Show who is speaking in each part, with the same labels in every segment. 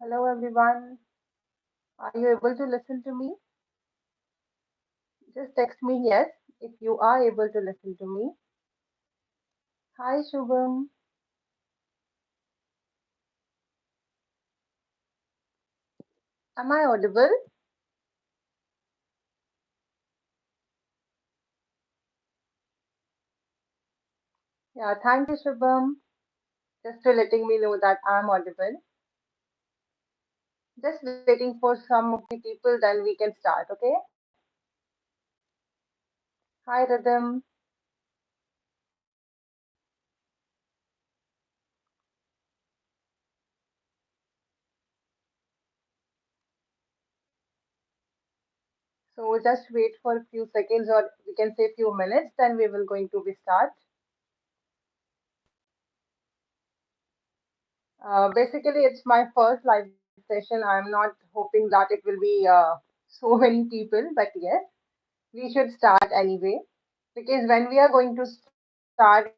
Speaker 1: Hello everyone. Are you able to listen to me? Just text me yes if you are able to listen to me. Hi Shubham. Am I audible? Yeah, thank you Shubham. Just for letting me know that I'm audible. Just waiting for some of the people, then we can start, okay? Hi Rhythm. So just wait for a few seconds or we can say few minutes, then we will going to be start. Basically, it's my first live session. I'm not hoping that it will be so many people, but yes, we should start anyway. Because when we are going to start,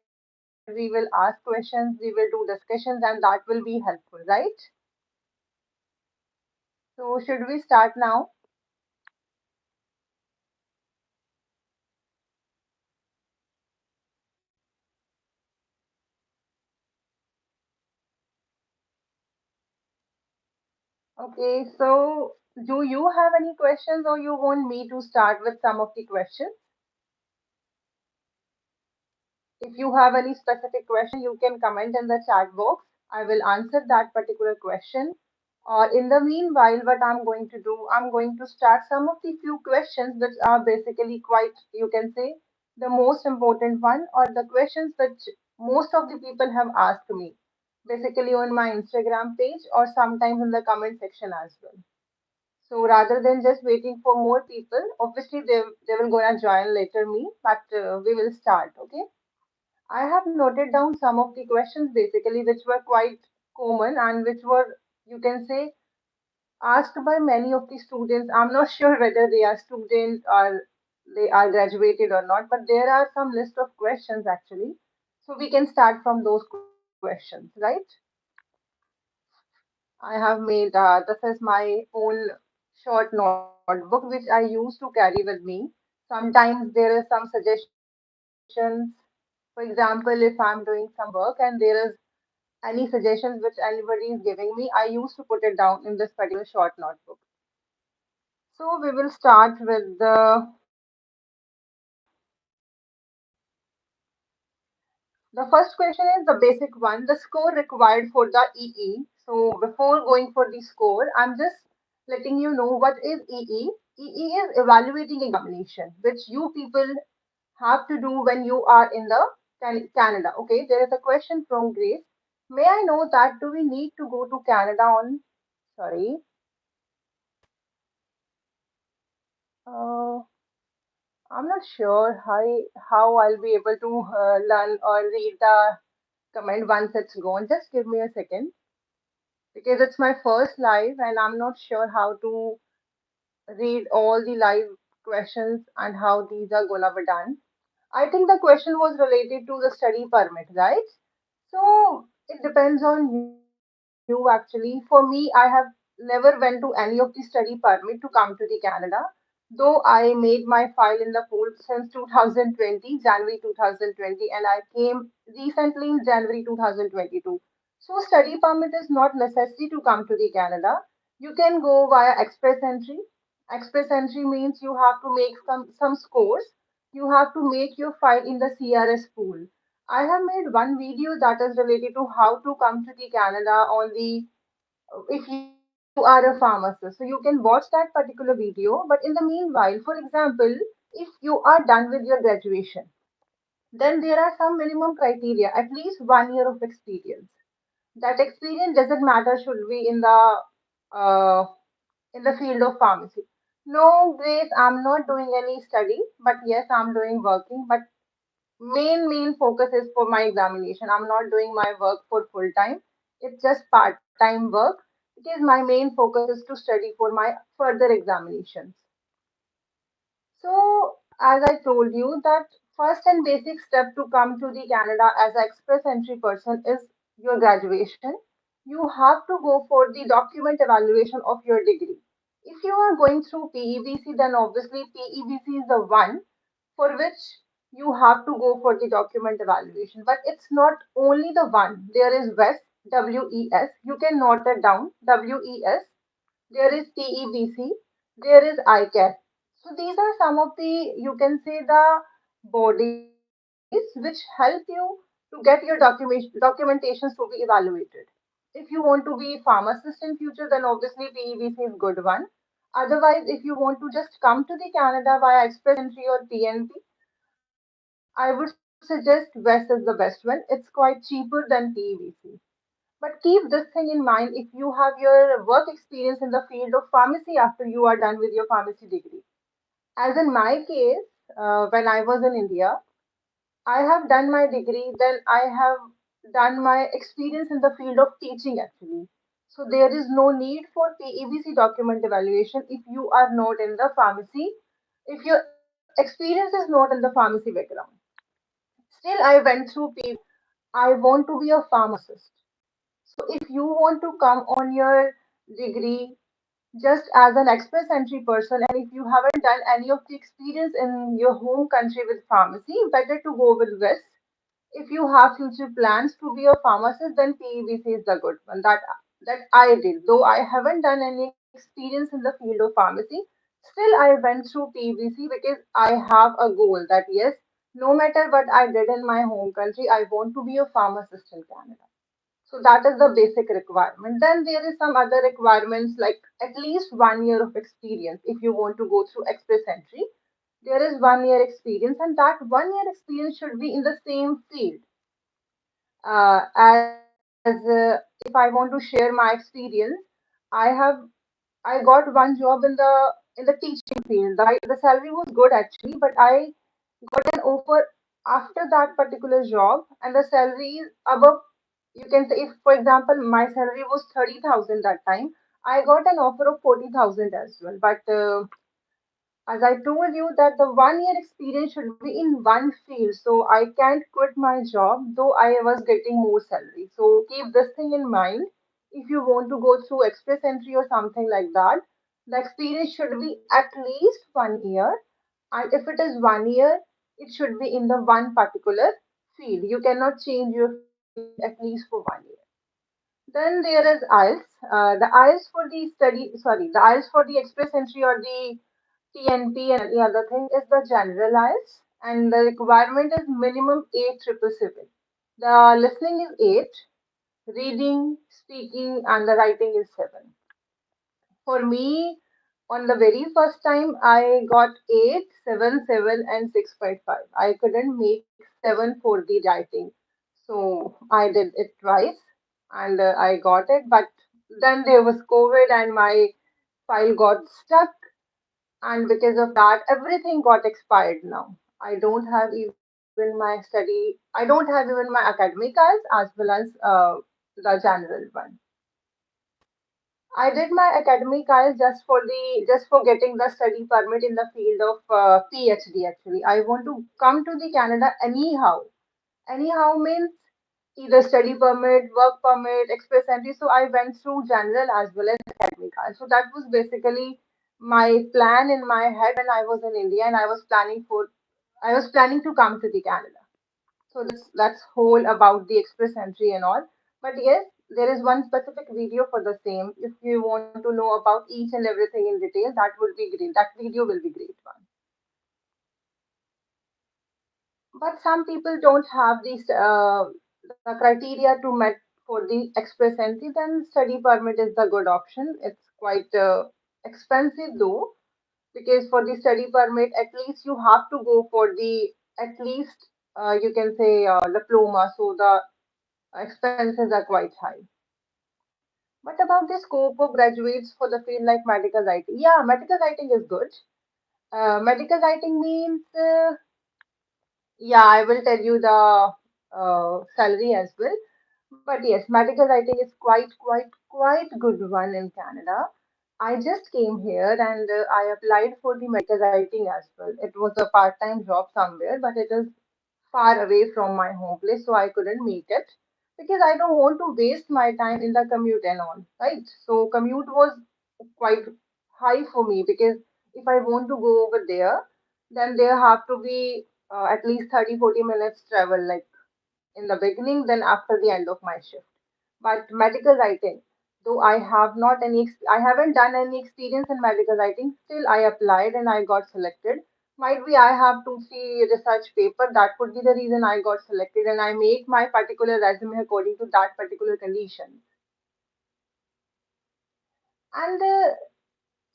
Speaker 1: we will ask questions, we will do discussions, and that will be helpful, right? So, should we start now? Okay, so do you have any questions, or you want me to start with some of the questions? If you have any specific question, you can comment in the chat box. I will answer that particular question. Or in the meanwhile, what I'm going to do, I'm going to start some of the few questions which are basically quite, you can say, the most important one, or the questions which most of the people have asked me, basically on my Instagram page or sometimes in the comment section as well. So rather than just waiting for more people, obviously they will gonna join later me, but we will start. Okay. I have noted down some of the questions basically which were quite common and which were, you can say, asked by many of the students. I'm not sure whether they are students or they are graduated or not, but there are some list of questions actually. So we can start from those questions, right? I have made this is my own short notebook which I used to carry with me. Sometimes there is some suggestions. For example, if I'm doing some work and there is any suggestions which anybody is giving me, I used to put it down in this particular short notebook. So we will start with the first question is the basic one, the score required for the EE. So before going for the score, I'm just letting you know what is EE. EE is evaluating examination, which you people have to do when you are in the Canada. Okay, there is a question from Grace. May I know that do we need to go to Canada on? Sorry. Uh, I'm not sure how I'll be able to learn or read the comment once it's gone. Just give me a second because it's my first live and I'm not sure how to read all the live questions and how these are gonna be done. I think the question was related to the study permit, right? So it depends on you actually. For me, I have never went to any of the study permit to come to the Canada, though I made my file in the pool since 2020, January 2020, and I came recently in January 2022. So study permit is not necessary to come to the Canada. You can go via express entry. Express entry means you have to make some scores. You have to make your file in the CRS pool. I have made one video that is related to how to come to the Canada on the if you are a pharmacist. So you can watch that particular video. But in the meanwhile, for example, if you are done with your graduation, then there are some minimum criteria, at least 1 year of experience. That experience doesn't matter should be uh, in the field of pharmacy. No, Grace, I'm not doing any study, but yes, I'm doing working. But main focus is for my examination. I'm not doing my work for full time. It's just part time work because my main focus is to study for my further examinations. So as I told you that first and basic step to come to the Canada as an express entry person is your graduation. you have to go for the document evaluation of your degree. If you are going through PEBC, then obviously PEBC is the one for which you have to go for the document evaluation. But it's not only the one. There is WES, WES. You can note it down. WES. There is PEBC. There is ICAS. So these are some of the, you can say, the bodies which help you to get your documentations to be evaluated. If you want to be pharmacist in future, then obviously PEBC is good one. Otherwise, if you want to just come to the Canada via express entry or PNP, I would suggest West is the best one. It's quite cheaper than PEBC. But keep this thing in mind if you have your work experience in the field of pharmacy after you are done with your pharmacy degree. As in my case, when I was in India, I have done my degree, then I have done my experience in the field of teaching actually. So there is no need for PEBC document evaluation if you are not in the pharmacy, if your experience is not in the pharmacy background. Still, I went through I want to be a pharmacist. So if you want to come on your degree just as an express entry person, and if you haven't done any of the experience in your home country with pharmacy, better to go with West. If you have future plans to be a pharmacist, then PEBC is the good one. That I did. Though I haven't done any experience in the field of pharmacy, still I went through PEBC because I have a goal that yes, no matter what I did in my home country, I want to be a pharmacist in Canada. So that is the basic requirement. Then there is some other requirements like at least 1 year of experience if you want to go through express entry. There is 1 year experience, and that 1 year experience should be in the same field. As if I want to share my experience, I have I got one job in the teaching field. The salary was good actually, but I got an offer after that particular job, and the salary is above. You can say, if for example my salary was 30,000 that time, I got an offer of 40,000 as well. But as I told you that the 1 year experience should be in one field, so I can't quit my job though I was getting more salary. So keep this thing in mind. If you want to go through express entry or something like that, the experience should be at least 1 year. And if it is 1 year, it should be in the one particular field. You cannot change your field at least for 1 year. Then there is IELTS. The IELTS for the the IELTS for the express entry or the TNP and any other thing is the general IELTS, and the requirement is minimum 8,777. The listening is 8, reading, speaking, and the writing is 7. For me, on the very first time, I got 8, 7, 7, and 6.5. I couldn't make 7 for the writing. So I did it twice and I got it. But then there was COVID and my file got stuck. And because of that, everything got expired now. I don't have even my study, I don't have even my academic eyes as well as the general one. I did my academic IELTS just for getting the study permit in the field of PhD. Actually, I want to come to the Canada anyhow. Anyhow means either study permit, work permit, express entry. So I went through general as well as academic IELTS. So that was basically my plan in my head when I was in India, and I was planning to come to the Canada. So that's whole about the express entry and all. But yes, there is one specific video for the same. If you want to know about each and everything in detail, that would be great. That video will be great one. But some people don't have the criteria to met for the express entry. Then study permit is the good option. It's quite expensive though, because for the study permit, at least you have to go for the at least you can say diploma. So the expenses are quite high. What about the scope of graduates for the field like medical writing? Yeah, medical writing is good. Medical writing means, yeah, I will tell you the salary as well. But yes, medical writing is quite good one in Canada. I just came here and I applied for the medical writing as well. It was a part-time job somewhere, but it is far away from my home place, so I couldn't make it because I don't want to waste my time in the commute and all, right? So commute was quite high for me because if I want to go over there, then there have to be at least 30-40 minutes travel, like in the beginning, then after the end of my shift. But medical writing, though I haven't done any experience in medical writing. Still, I applied and I got selected. Might be I have 2-3 research paper. That could be the reason I got selected, and I make my particular resume according to that particular condition. And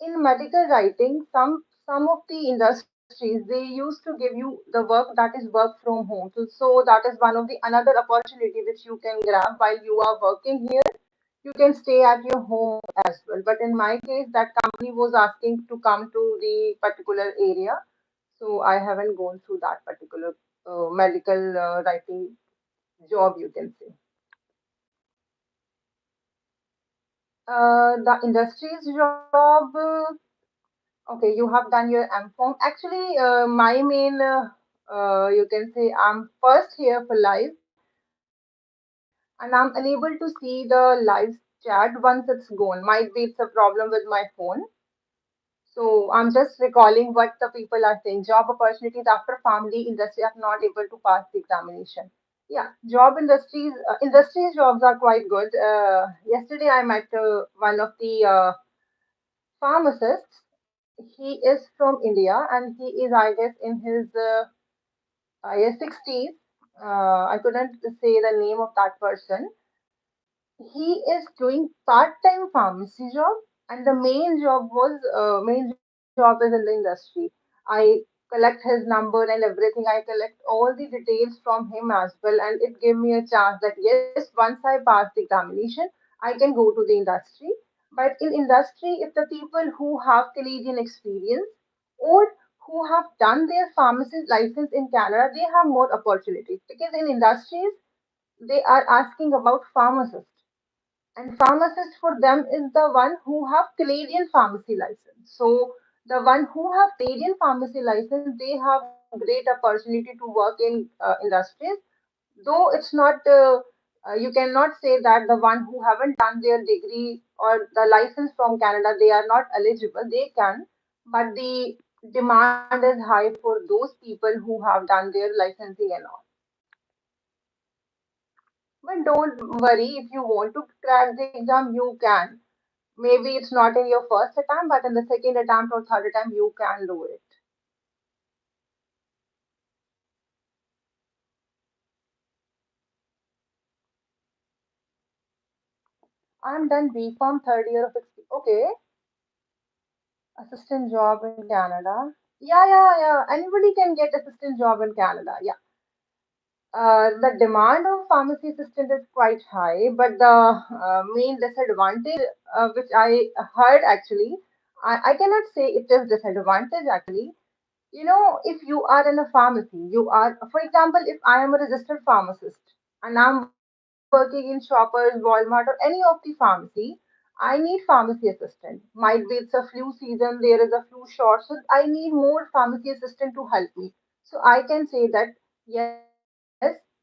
Speaker 1: in medical writing, some of the industries they used to give you the work that is work from home. So that is one of the another opportunity which you can grab while you are working here. You can stay at your home as well. But in my case, that company was asking to come to the particular area, so I haven't gone through that particular medical writing job, you can say. The industry's job. Okay, you have done your M-Form. Actually, my main, you can say, I'm first here for live, and I'm unable to see the live chat once it's gone. Might be it's a problem with my phone. So I'm just recalling what the people are saying. Job opportunities after family industry are not able to pass the examination. Yeah, job industries jobs are quite good. Yesterday I met one of the pharmacists. He is from India and he is, I guess, in his I guess 60s. I couldn't say the name of that person. He is doing part-time pharmacy job, and the main job is in the industry. I collect his number and everything. I collect all the details from him as well, and it gave me a chance that yes, once I pass the examination, I can go to the industry. But in industry, if the people who have Canadian experience or who have done their pharmacy license in Canada, they have more opportunities because in industries they are asking about pharmacists, and pharmacist for them is the one who have Canadian pharmacy license. So the one who have Canadian pharmacy license, they have great opportunity to work in industries. Though it's not, you cannot say that the one who haven't done their degree or the license from Canada, they are not eligible. They can, but the demand is high for those people who have done their licensing and all. But don't worry, if you want to crack the exam, you can. Maybe it's not in your first attempt, but in the second attempt or third attempt, you can do it. I'm done BCom third year of experience. Okay, assistant job in Canada. Yeah. Anybody can get assistant job in Canada. Yeah. The demand of pharmacy assistant is quite high, but the main disadvantage, which I heard actually, I cannot say it is disadvantage actually. You know, if you are in a pharmacy, you are, for example, if I am a registered pharmacist and I'm working in Shoppers, Walmart, or any of the pharmacy, I need pharmacy assistant. Might be it's a flu season, there is a flu shot, so I need more pharmacy assistant to help me. So I can say that yes,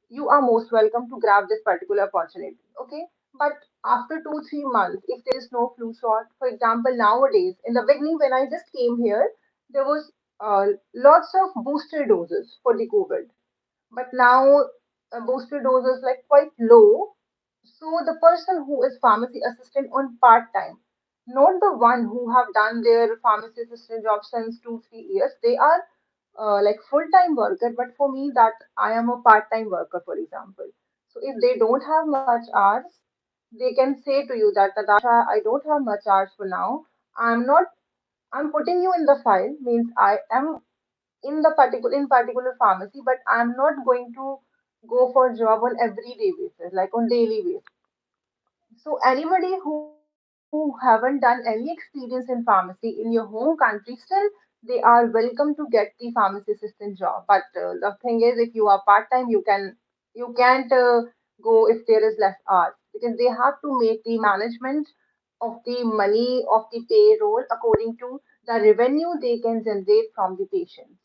Speaker 1: you are most welcome to grab this particular opportunity. Okay, but after 2-3 months, if there is no flu shot, for example, nowadays in the beginning when I just came here, there was lots of booster doses for the COVID, but now booster doses like quite low. So the person who is pharmacy assistant on part time, not the one who have done their pharmacy assistant job since 2-3 years, they are like full time worker. But for me, that I am a part time worker, for example. So if they don't have much hours, they can say to you that Natasha, I don't have much hours for now. I'm not. I'm putting you in the file means I am in particular pharmacy, but I'm not going to go for job on everyday basis, like on daily basis. So anybody who haven't done any experience in pharmacy in your home country, still they are welcome to get the pharmacy assistant job. But the thing is, if you are part time, you can't go if there is less hours because they have to make the management of the money of the payroll according to the revenue they can generate from the patients.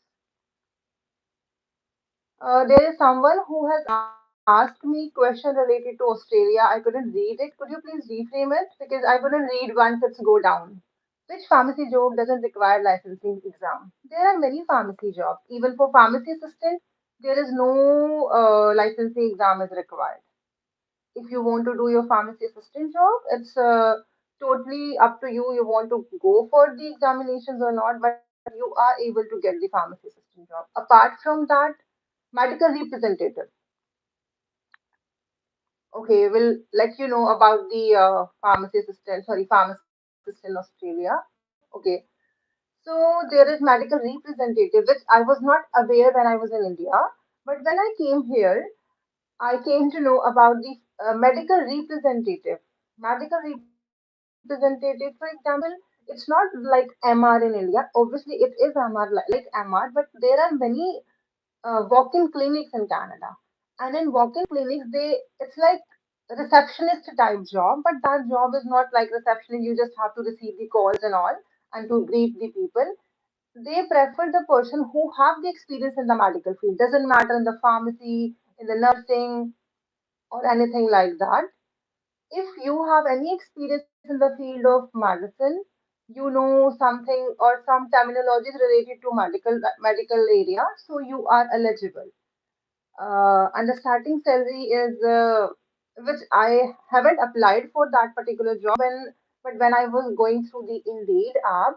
Speaker 1: There is someone who has asked me asked me question related to Australia. I couldn't read it. Could you please reframe it? Because I couldn't read once it's go down. Which pharmacy job doesn't require licensing exam? There are many pharmacy jobs. Even for pharmacy assistant, there is no licensing exam is required. If you want to do your pharmacy assistant job, it's totally up to you. You want to go for the examinations or not, but you are able to get the pharmacy assistant job. Apart from that, medical representative. Okay, we'll let you know about the pharmacist in Australia. Okay, so there is medical representative, which I was not aware when I was in India. But when I came here, I came to know about the medical representative. Medical representative, for example, it's not like MR in India. Obviously, it is MR like MR, but there are many walk-in clinics in Canada. And in walk-in clinics, it's like receptionist type job, but that job is not like receptionist. You just have to receive the calls and all and to greet the people. They prefer the person who have the experience in the medical field. Doesn't matter in the pharmacy, in the nursing, or anything like that. If you have any experience in the field of medicine, you know something or some terminologies related to medical area, so you are eligible. And the starting salary is which I haven't applied for that particular job when but when I was going through the Indeed app,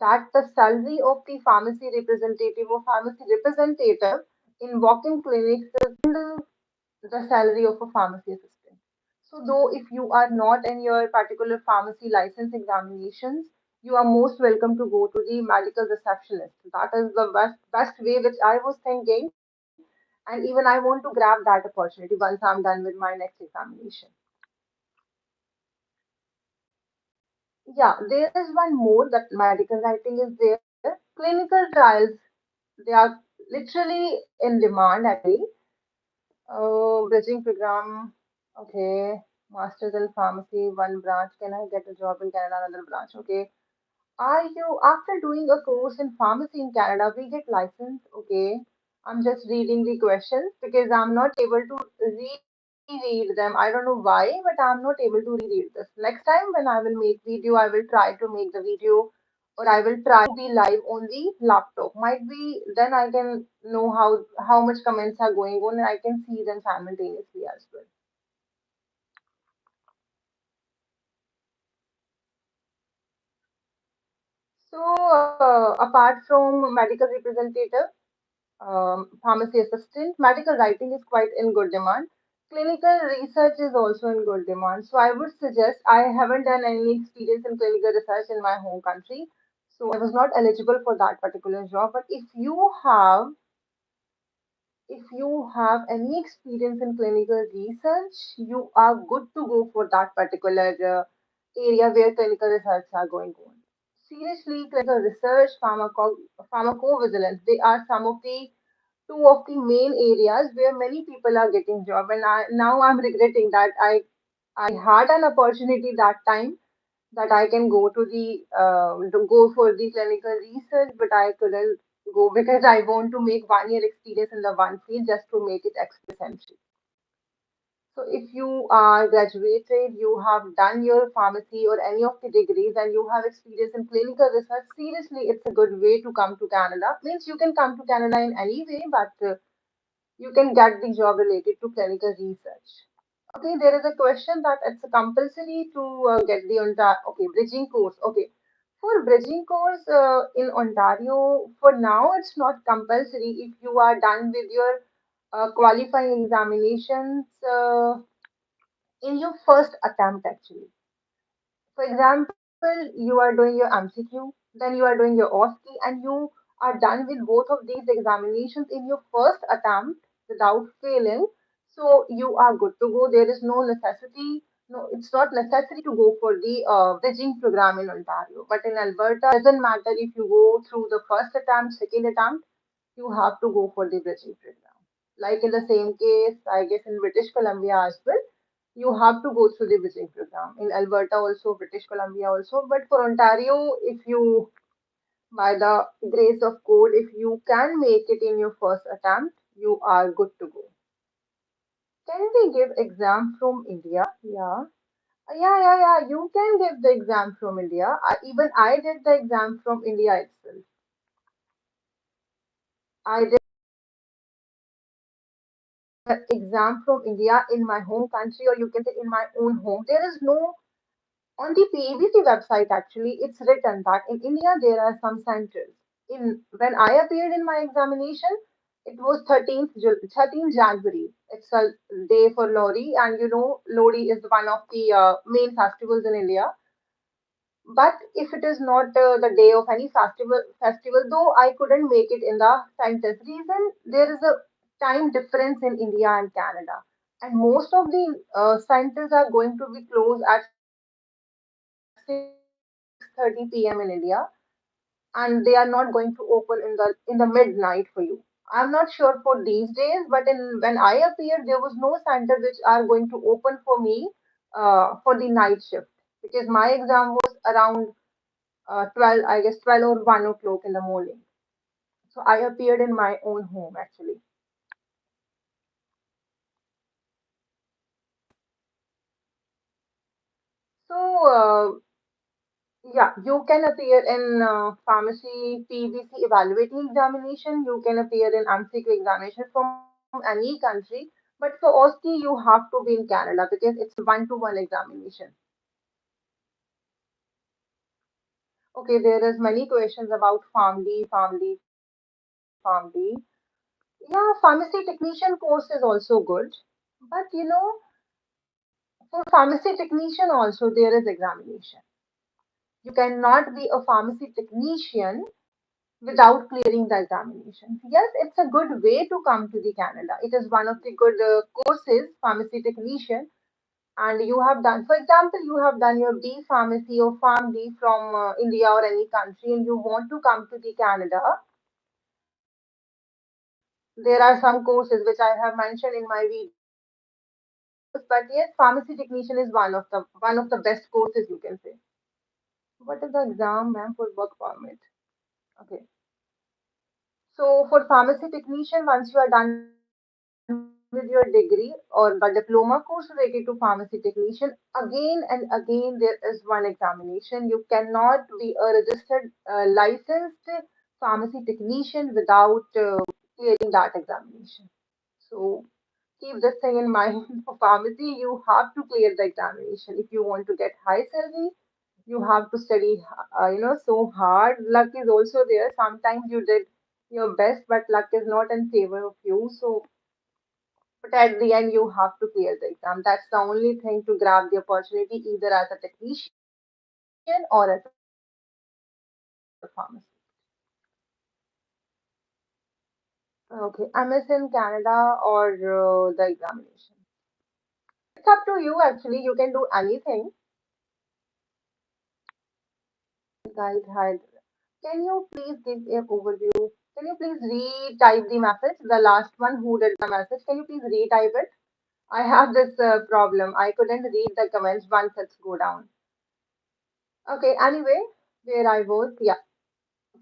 Speaker 1: that the salary of the pharmacy representative or pharmacy representative in walk-in clinics is the salary of a pharmacy assistant. So, though if you are not in your particular pharmacy license examinations, you are most welcome to go to the medical receptionist. That is the best way which I was thinking, and even I want to grab that opportunity once I'm done with my next examination. Yeah, there is one more that medical writing is there. Clinical trials, they are literally in demand actually. Bridging program. Okay. Masters in pharmacy, one branch. Can I get a job in Canada, another branch? Okay. Are you, after doing a course in pharmacy in Canada, we get license? Okay. I'm just reading the questions because I'm not able to reread them. I don't know why, but I'm not able to reread this. Next time when I will make video, I will try to make the video or I will try to be live on the laptop. Might be then I can know how much comments are going on and I can see them simultaneously as well. So apart from medical representative, pharmacy assistant, medical writing is quite in good demand. Clinical research is also in good demand. So I would suggest I haven't done any experience in clinical research in my home country. So I was not eligible for that particular job. But if you have any experience in clinical research, you are good to go for that particular area where clinical research are going on. Seriously, clinical research, pharmacovigilance, they are some of the two of the main areas where many people are getting job. And now I'm regretting that I had an opportunity that time that I can go to go for the clinical research, but I couldn't go because I want to make 1 year experience in the one field just to make it express entry. So if you are graduated, you have done your pharmacy or any of the degrees and you have experience in clinical research, seriously, it's a good way to come to Canada. Means you can come to Canada in any way, but you can get the job related to clinical research. Okay, there is a question that it's compulsory to get the okay, bridging course. Okay, for bridging course in Ontario, for now it's not compulsory if you are done with your qualifying examinations in your first attempt actually. For example, you are doing your MCQ, then you are doing your OSCE, and you are done with both of these examinations in your first attempt without failing. So you are good to go. There is no necessity. No, it's not necessary to go for the bridging program in Ontario. But in Alberta, doesn't matter if you go through the first attempt, second attempt, you have to go for the bridging program. Like in the same case, I guess in British Columbia as well, you have to go through the bridging program. In Alberta also, British Columbia also. But for Ontario, if you, by the grace of God, if you can make it in your first attempt, you are good to go. Can we give exam from India? Yeah. Yeah. You can give the exam from India. Even I did the exam from India itself. I did the exam from India in my home country, or you can say in my own home. There is no on the PABC website actually. It's written that in India there are some centers. In when I appeared in my examination, it was 13th January. It's a day for Lori, and you know Lori is one of the main festivals in India. But if it is not the day of any festival, though I couldn't make it in the scientist reason, there is a time difference in India and Canada, and most of the centers are going to be closed at 6:30 p.m. in India, and they are not going to open in the midnight for you. I'm not sure for these days, but in when I appeared, there was no center which are going to open for me for the night shift because my exam was around 12, I guess 12 or 1 o'clock in the morning. So I appeared in my own home actually. So, yeah, you can appear in pharmacy PVC evaluating examination. You can appear in MCQ examination from any country. But for OSCE, you have to be in Canada because it's a one-to-one examination. Okay, there is many questions about PharmD. Yeah, pharmacy technician course is also good. But you know, for pharmacy technician also there is examination. You cannot be a pharmacy technician without clearing the examinations. Yes, it's a good way to come to the Canada. It is one of the good courses, pharmacy technician, and you have done, for example, you have done your B pharmacy or Pharm D from India or any country, and you want to come to the Canada. There are some courses which I have mentioned in my videos, but yes, pharmacy technician is one of the best courses you can say. What is the exam, ma'am, for work permit? Okay. So for pharmacy technician, once you are done with your degree or the diploma course related to pharmacy technician, again and again there is one examination. You cannot be a registered, licensed pharmacy technician without clearing that examination. So keep this thing in mind. For pharmacy, you have to clear the examination. If you want to get high salary, you have to study, so hard. Luck is also there. Sometimes you did your best, but luck is not in favor of you. So, but at the end, you have to clear the exam. That's the only thing to grab the opportunity, either as a technician or as a pharmacist. Okay, MS in Canada or the examination. It's up to you actually. You can do anything. Guide had. Can you please give a overview? Can you please retype the message? The last one who did the message. Can you please retype it? I have this problem. I couldn't read the comments once it's go down. Okay. Anyway, where I was, yeah.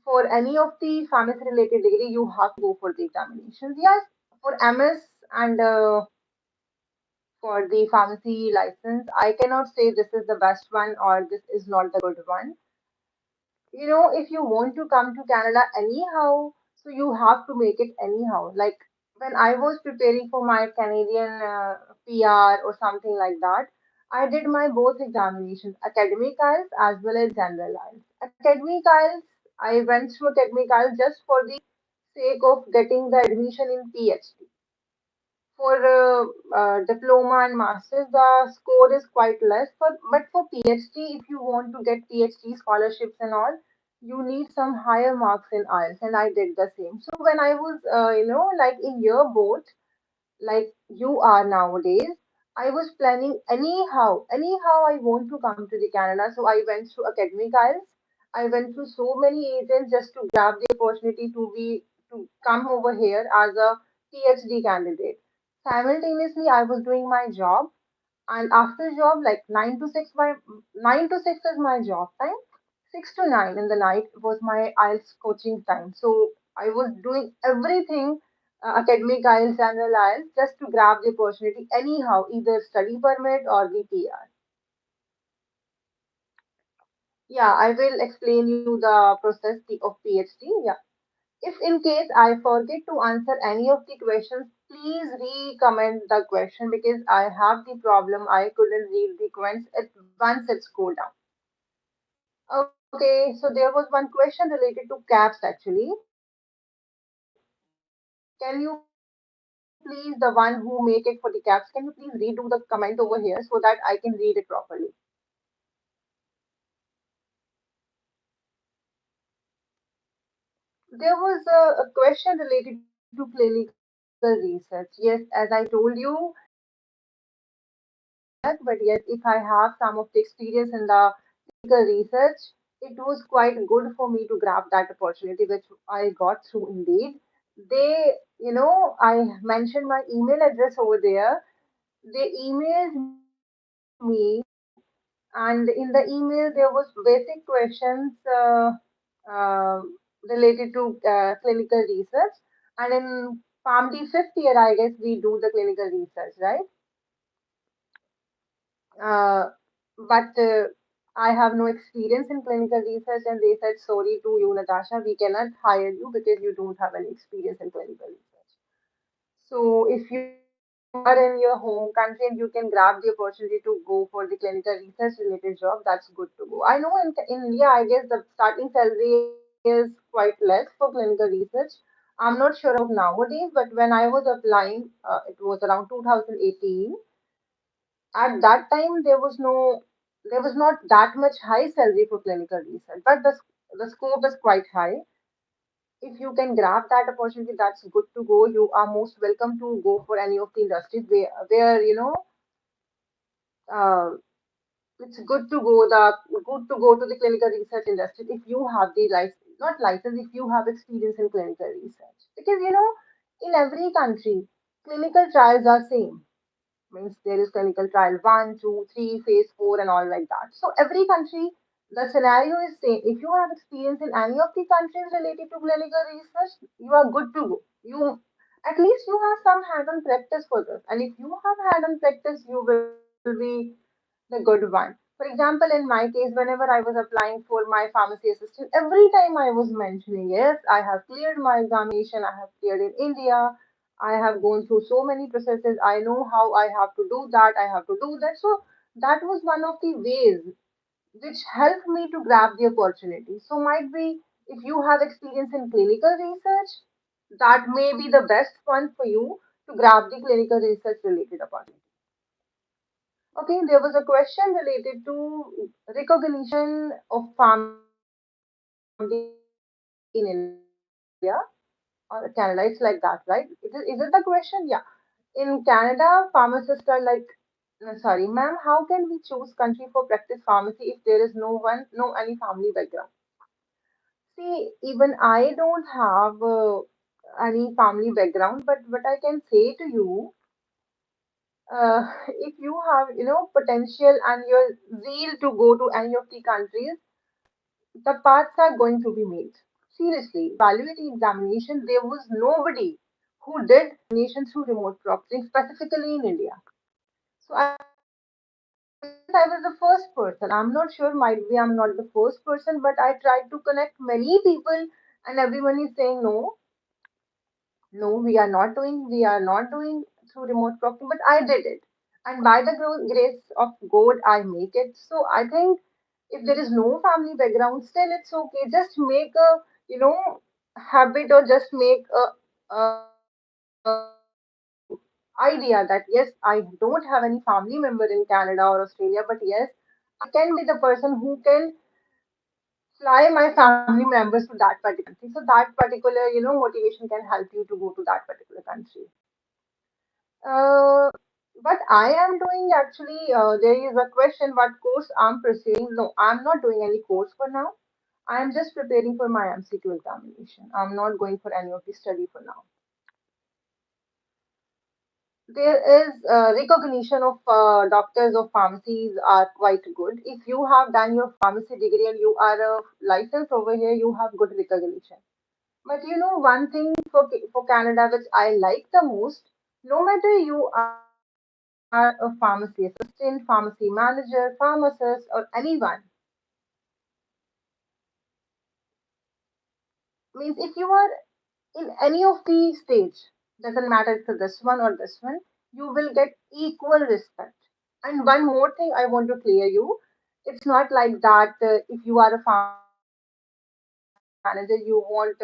Speaker 1: For any of the pharmacy related degree, you have to go for the examinations. Yes. For MS and for the pharmacy license, I cannot say this is the best one or this is not the good one. If you want to come to Canada anyhow, so you have to make it anyhow. Like when I was preparing for my Canadian PR or something like that, I did my both examinations, academic IELTS as well as general IELTS. Academic IELTS, I went through academic IELTS just for the sake of getting the admission in PhD. For diploma and masters, the score is quite less. But for PhD, if you want to get PhD scholarships and all, you need some higher marks in IELTS, and I did the same. So when I was, like in year both, like you are nowadays, I was planning anyhow I want to come to the Canada. So I went through academic IELTS. I went through so many agents just to grab the opportunity to come over here as a PhD candidate. Simultaneously, I was doing my job, and after job, like 9 to 6, my 9 to 6 is my job time. 6 to 9 in the night was my IELTS coaching time. So I was doing everything academic IELTS, general IELTS, just to grab the opportunity anyhow, either study permit or the PR. Yeah, I will explain you the process of PhD. Yeah. If in case I forget to answer any of the questions, please re-comment the question because I have the problem. I couldn't read the comments at once it scrolled down. Okay, so there was one question related to caps actually. Can you please, the one who make it for the caps, can you please redo the comment over here so that I can read it properly? There was a question related to clinical research. Yes, as I told you, I'm not a clinical, but yes, if I have some of the experience in the clinical research, it was quite good for me to grab that opportunity, which I got through Indeed. I mentioned my email address over there. They emailed me, and in the email there was basic questions uh, related to clinical research. And in PharmD fifth year, I guess we do the clinical research, right? Uh, but I have no experience in clinical research, and they said, sorry to you, Natasha, we cannot hire you because you don't have any experience in clinical research. So if you are in your home country and you can grab the opportunity to go for the clinical research related job, that's good to go. I know in India, I guess the starting salary is quite less for clinical research. I'm not sure about nowadays, but when I was applying, it was around 2018. At that time, there was not that much high salary for clinical research, but the scope is quite high. If you can grab that opportunity, that's good to go. You are most welcome to go for any of the industries where uh, it's good to go to the clinical research industry if you have the license, not license, if you have experience in clinical research. Because in every country, clinical trials are same. Means there is clinical trial one, two, three, phase four, and all like that. So every country, the scenario is same. If you have experience in any of the countries related to clinical research, you are good to go. You at least you have some hand-on practice for this, and if you have hand-on practice, you will be the good one. For example, in my case, whenever I was applying for my pharmacy assistant, every time I was mentioning, yes, I have cleared my examination, I have cleared in India, I have gone through so many processes. I know how I have to do that. I have to do that. So that was one of the ways which helped me to grab the opportunity. So might be if you have experience in clinical research, that may be the best one for you to grab the clinical research related opportunity. Okay, there was a question related to recognition of pharmacy in India or Canada. It's like that, right? Is it the question? Yeah. In Canada, pharmacists are like, no, sorry, ma'am, how can we choose country for practice pharmacy if there is no any family background? See, even I don't have any family background, but what I can say to you, if you have, potential and your zeal to go to any of the countries, the paths are going to be made. Seriously, evaluating examination, there was nobody who did examination through remote proctoring, specifically in India. So I guess I was the first person. I'm not sure, might be I'm not the first person, but I tried to connect many people, and everyone is saying no, we are not doing through remote proctoring, but I did it. And by the grace of God, I make it. So I think if there is no family background, still it's okay. Just make a, habit or just make idea that yes, I don't have any family member in Canada or Australia, but yes, I can be the person who can fly my family members to that particular country. So that particular, motivation can help you to go to that particular country. Uh, what I am doing actually, there is a question what course I'm pursuing. No, I'm not doing any course for now. I am just preparing for my MCQ examination. I'm not going for any of the study for now. There is recognition of doctors of pharmacies are quite good. If you have done your pharmacy degree and you are a licensed over here, you have good recognition. But you know, one thing for Canada which I like the most, no matter you are a pharmacy assistant, pharmacy manager, pharmacist, or anyone, means if you are in any of the stage, doesn't matter if it's this one or this one, you will get equal respect. And one more thing I want to clear you, it's not like that if you are a pharmacy manager, you won't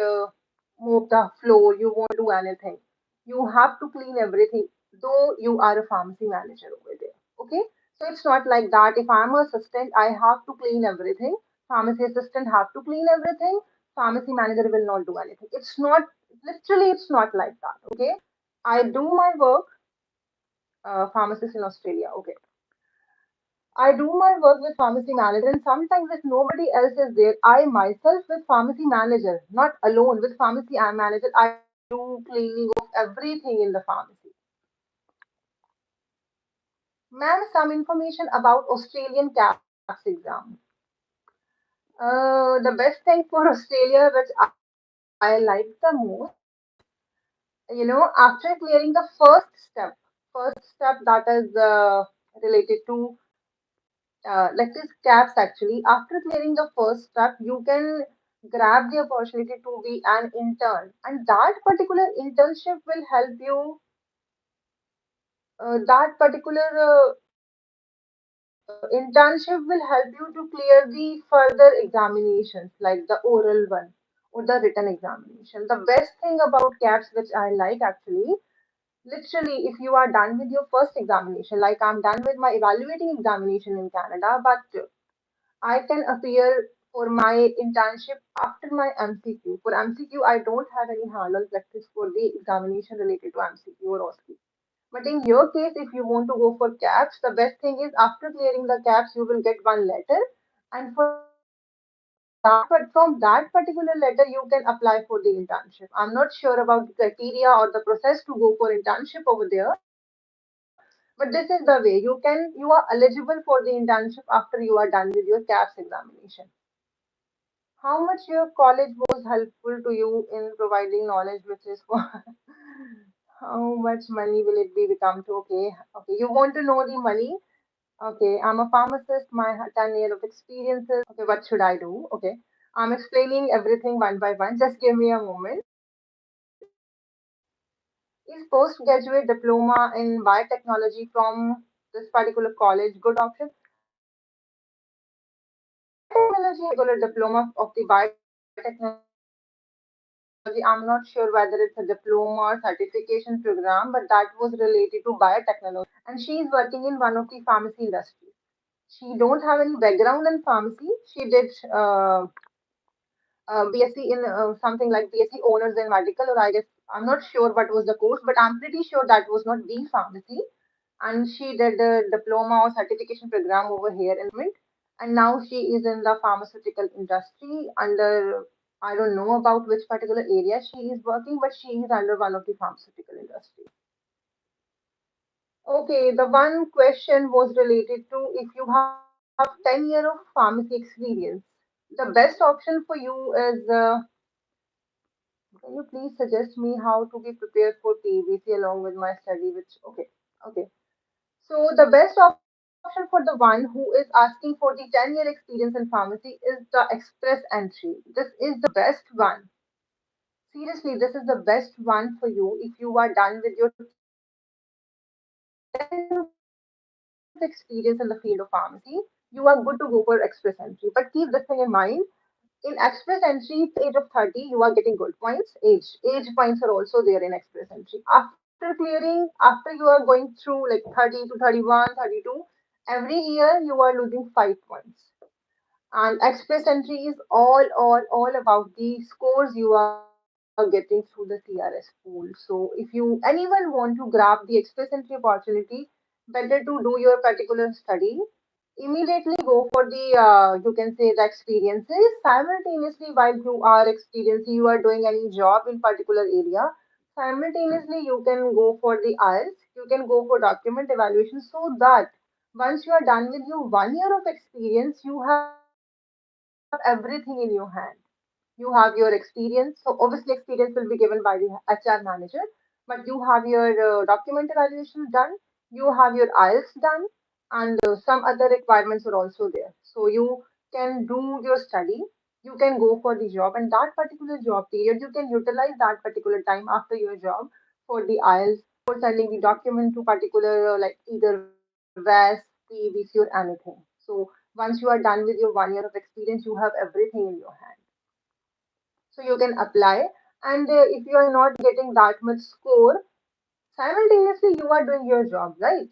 Speaker 1: mop the floor, you won't do anything. You have to clean everything, though you are a pharmacy manager over there. Okay? So it's not like that. If I'm an assistant, I have to clean everything. Pharmacy assistant have to clean everything. Pharmacy manager will not do anything. It's not literally it's not like that. Okay? I do my work, pharmacist in Australia. Okay. I do my work with pharmacy manager, and sometimes if nobody else is there, I myself with pharmacy manager, not alone with pharmacy manager, I do cleaning of everything in the pharmacy. Ma'am, some information about Australian CAPS exam. The best thing for Australia, which I like the most, after clearing the first step that is related to like this caps actually. After clearing the first step, you can grab the opportunity to be an intern, and that particular internship will help you. That particular internship will help you to clear the further examinations, like the oral one or the written examination. The best thing about caps, which I like actually, literally, if you are done with your first examination, like I'm done with my evaluating examination in Canada, but I can appear for my internship after my MCQ. For MCQ, I don't have any hand-on practice for the examination related to MCQ or OSCE. But in your case, if you want to go for CAPS, the best thing is after clearing the CAPS, you will get one letter, and from that particular letter, you can apply for the internship. I'm not sure about the criteria or the process to go for internship over there, but this is the way you are eligible for the internship after you are done with your CAPS examination. How much your college was helpful to you in providing knowledge, which is for how much money will it be become to? Okay, you want to know the money? Okay, I'm a pharmacist, my 10 year of experiences. Okay, what should I do? Okay, I'm explaining everything one by one. Just give me a moment. Is postgraduate diploma in biotechnology from this particular college good option? Biotechnology, particular diploma of the biotechnology. I'm not sure whether it's a diploma or certification program, but that was related to biotechnology. And she is working in one of the pharmacy industries. She don't have any background in pharmacy. She did BSc in something like BSc honors in medical, or I guess I'm not sure what was the course, but I'm pretty sure that was not the pharmacy. And she did a diploma or certification program over here in and now she is in the pharmaceutical industry under, I don't know about which particular area she is working, but she is under one of the pharmaceutical industry. Okay, the one question was related to if you have 10 years of pharmacy experience, the best option for you is can you please suggest me how to be prepared for PVC along with my study? Which okay. So the best option for the one who is asking for the 10-year experience in pharmacy is the express entry. This is the best one. Seriously, this is the best one for you if you are done with your 10 years of experience in the field of pharmacy. You are good to go for express entry. But keep this thing in mind. In express entry, till the age of 30, you are getting good points. Age points are also there in express entry. After clearing, after you are going through like 30 to 31, 32, every year you are losing 5 points. And express entry is all about the scores you are getting through the CRS pool. So if you anyone want to grab the express entry opportunity, better to do your particular study. Immediately go for the you can say the experiences simultaneously while you are experiencing, you are doing any job in particular area. Simultaneously, you can go for the IELTS, you can go for document evaluation, so that once you are done with your 1 year of experience, you have everything in your hand. You have your experience. So obviously experience will be given by the HR manager, but you have your document evaluation done, you have your IELTS done, and some other requirements are also there. So you can do your study, you can go for the job, and that particular job period, you can utilize that particular time after your job for the IELTS, for sending the document to particular like either VAS, PVC or anything. So once you are done with your 1 year of experience, you have everything in your hand. So you can apply. And if you are not getting that much score, simultaneously you are doing your job, right?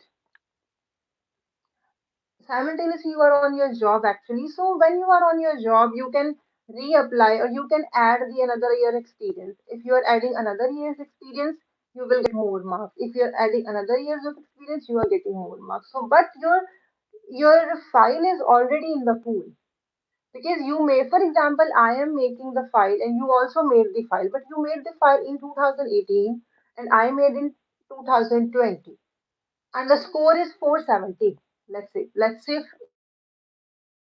Speaker 1: Simultaneously you are on your job actually. So when you are on your job, you can reapply or you can add the another year experience. If you are adding another year's experience, you will get more marks. If you are adding another years of experience, you are getting more marks. So but your file is already in the pool. Because you may, for example, I am making the file and you also made the file, but you made the file in 2018 and I made in 2020 and the score is 470. Let's say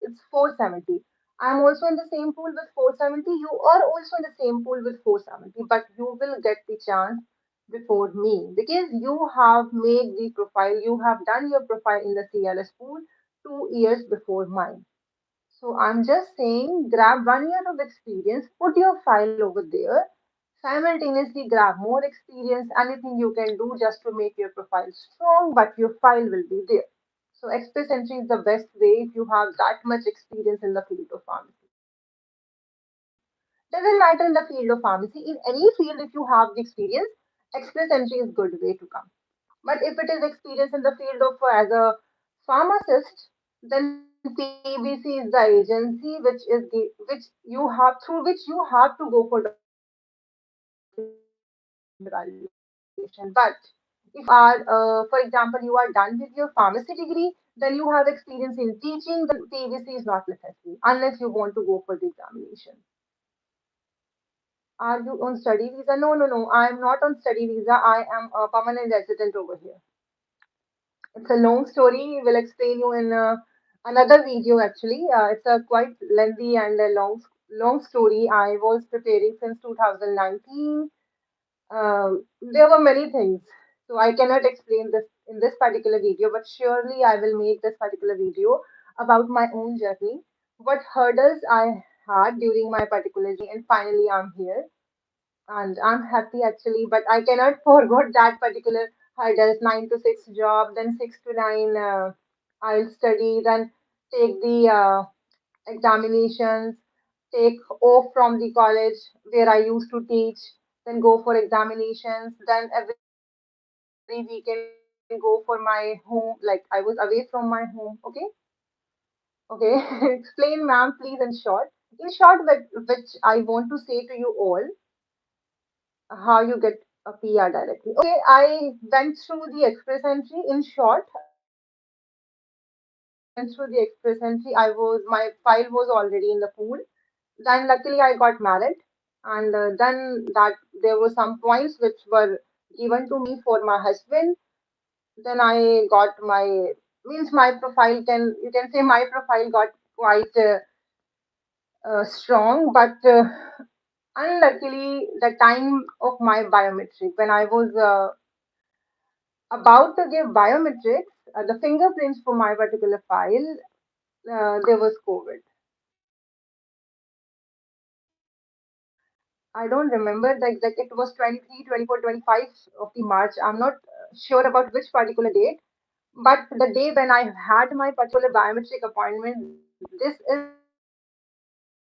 Speaker 1: it's 470. I'm also in the same pool with 470. You are also in the same pool with 470, but you will get the chance before me because you have made the profile, you have done your profile in the CLS pool 2 years before mine. So I'm just saying, grab 1 year of experience, put your file over there, simultaneously grab more experience, anything you can do just to make your profile strong, but your file will be there. So Express Entry is the best way if you have that much experience in the field of pharmacy. Doesn't matter in the field of pharmacy, in any field, if you have the experience, Express Entry is good way to come. But if it is experience in the field of as a pharmacist, then PBC is the agency which you have through which you have to go for document evaluation. But if you are, for example, you are done with your pharmacy degree, then you have experience in teaching, then PVC is not necessary unless you want to go for the examination. Are you on study visa? No, no, no. I am not on study visa. I am a permanent resident over here. It's a long story. We'll explain you in another video. Actually, it's a quite lengthy and a long story. I was preparing since 2019. There were many things, so I cannot explain this in this particular video. But surely, I will make this particular video about my own journey, what hurdles I had during my particular journey, and finally, I'm here and I'm happy actually, but I cannot forget that particular hurdles 9 to 6 job, then 6 to 9 I'll study, then take the examinations, take off from the college where I used to teach, then go for examinations, then every weekend go for my home, like I was away from my home. Okay, explain, ma'am, please, in short. In short, which I want to say to you all, how you get a PR directly. Okay, I went through the express entry. In short, I went through the express entry. My file was already in the pool. Then luckily I got married, and then that there were some points which were given to me for my husband. Then I got means my profile can you can say my profile got quite strong, but unluckily the time of my biometric when I was about to give biometrics, the fingerprints for my particular file, there was COVID. I don't remember the exact, it was 23, 24, 25 of the March. I'm not sure about which particular date, but the day when I had my particular biometric appointment, this is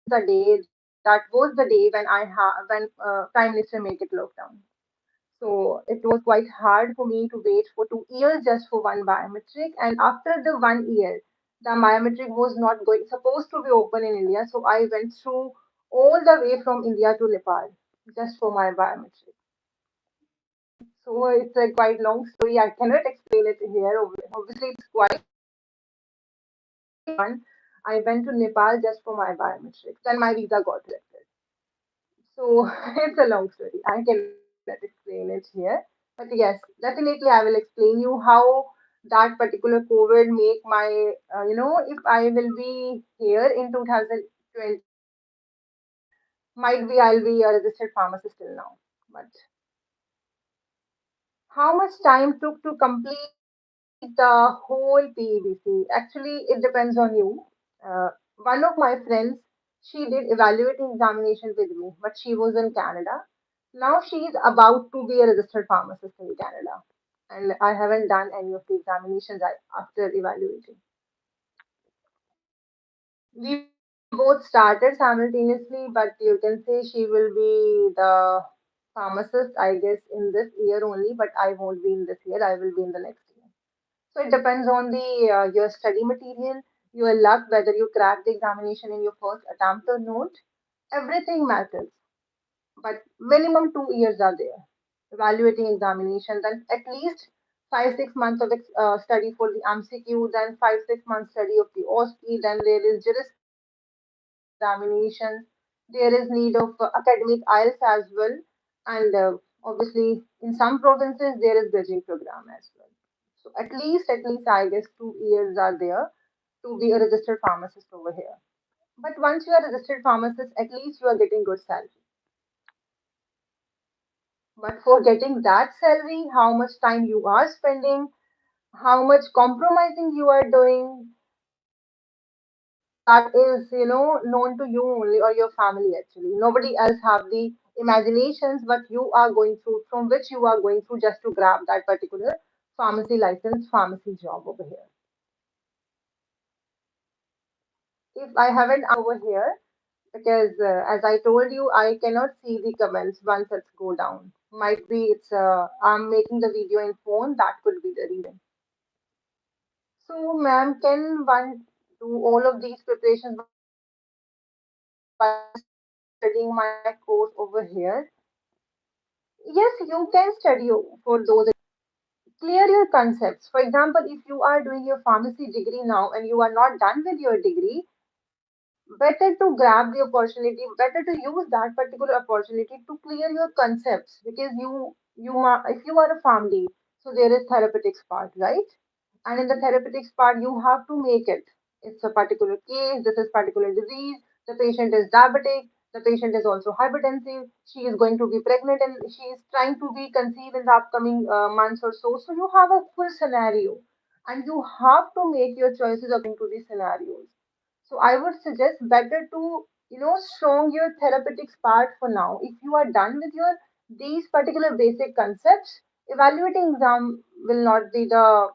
Speaker 1: the day, that was the day when Prime Minister make it lockdown. So it was quite hard for me to wait for 2 years just for one biometric. And after the 1 year, the biometric was not going supposed to be open in India. So I went through all the way from India to Nepal just for my biometric. So it's a quite long story. I cannot explain it here. Obviously, it's quite fun. I went to Nepal just for my biometric. Then my visa got rejected. So it's a long story. I cannot explain it here. But yes, definitely I will explain you how that particular COVID make my, if I will be here in 2020, Might be I'll be a registered pharmacist till now. But how much time took to complete the whole PEBC? Actually, it depends on you. One of my friends, she did evaluating examination with me, but she was in Canada. Now she is about to be a registered pharmacist in Canada, and I haven't done any of the examinations after evaluating. We both started simultaneously, but you can say she will be the pharmacist, I guess, in this year only, but I won't be in this year, I will be in the next year. So it depends on the your study material, your luck, whether you crack the examination in your first attempt or not. Everything matters, but minimum 2 years are there. Evaluating examination, then at least 5 6 months of study for the MCQ, then 5 6 months study of the OSCE, then there is jurisexaminations, there is need of academic IELTS as well, and obviously in some provinces there is bridging program as well. So at least I guess 2 years are there to be a registered pharmacist over here. But once you are a registered pharmacist, at least you are getting good salary. But for getting that salary, how much time you are spending, how much compromising you are doing, that is, known to you only or your family actually. Nobody else have the imaginations what you are going through, from which you are going through just to grab that particular pharmacy license, pharmacy job over here. If I haven't over here, because as I told you, I cannot see the comments once it's go down. Might be it's I'm making the video in phone. That could be the reason. So, ma'am, can one do all of these preparations by studying my course over here? Yes, you can study for those exams. Clear your concepts. For example, if you are doing your pharmacy degree now and you are not done with your degree, better to grab the opportunity, better to use that particular opportunity to clear your concepts, because if you are a pharmacy, so there is therapeutics part, right? And in the therapeutics part you have to make it. It's a particular case, this is particular disease, the patient is diabetic, the patient is also hypertensive, she is going to be pregnant and she is trying to be conceived in the upcoming months or so. So you have a full scenario and you have to make your choices according to the scenarios. So I would suggest better to, strong your therapeutics part for now. If you are done with your these particular basic concepts, evaluating exam will not be the,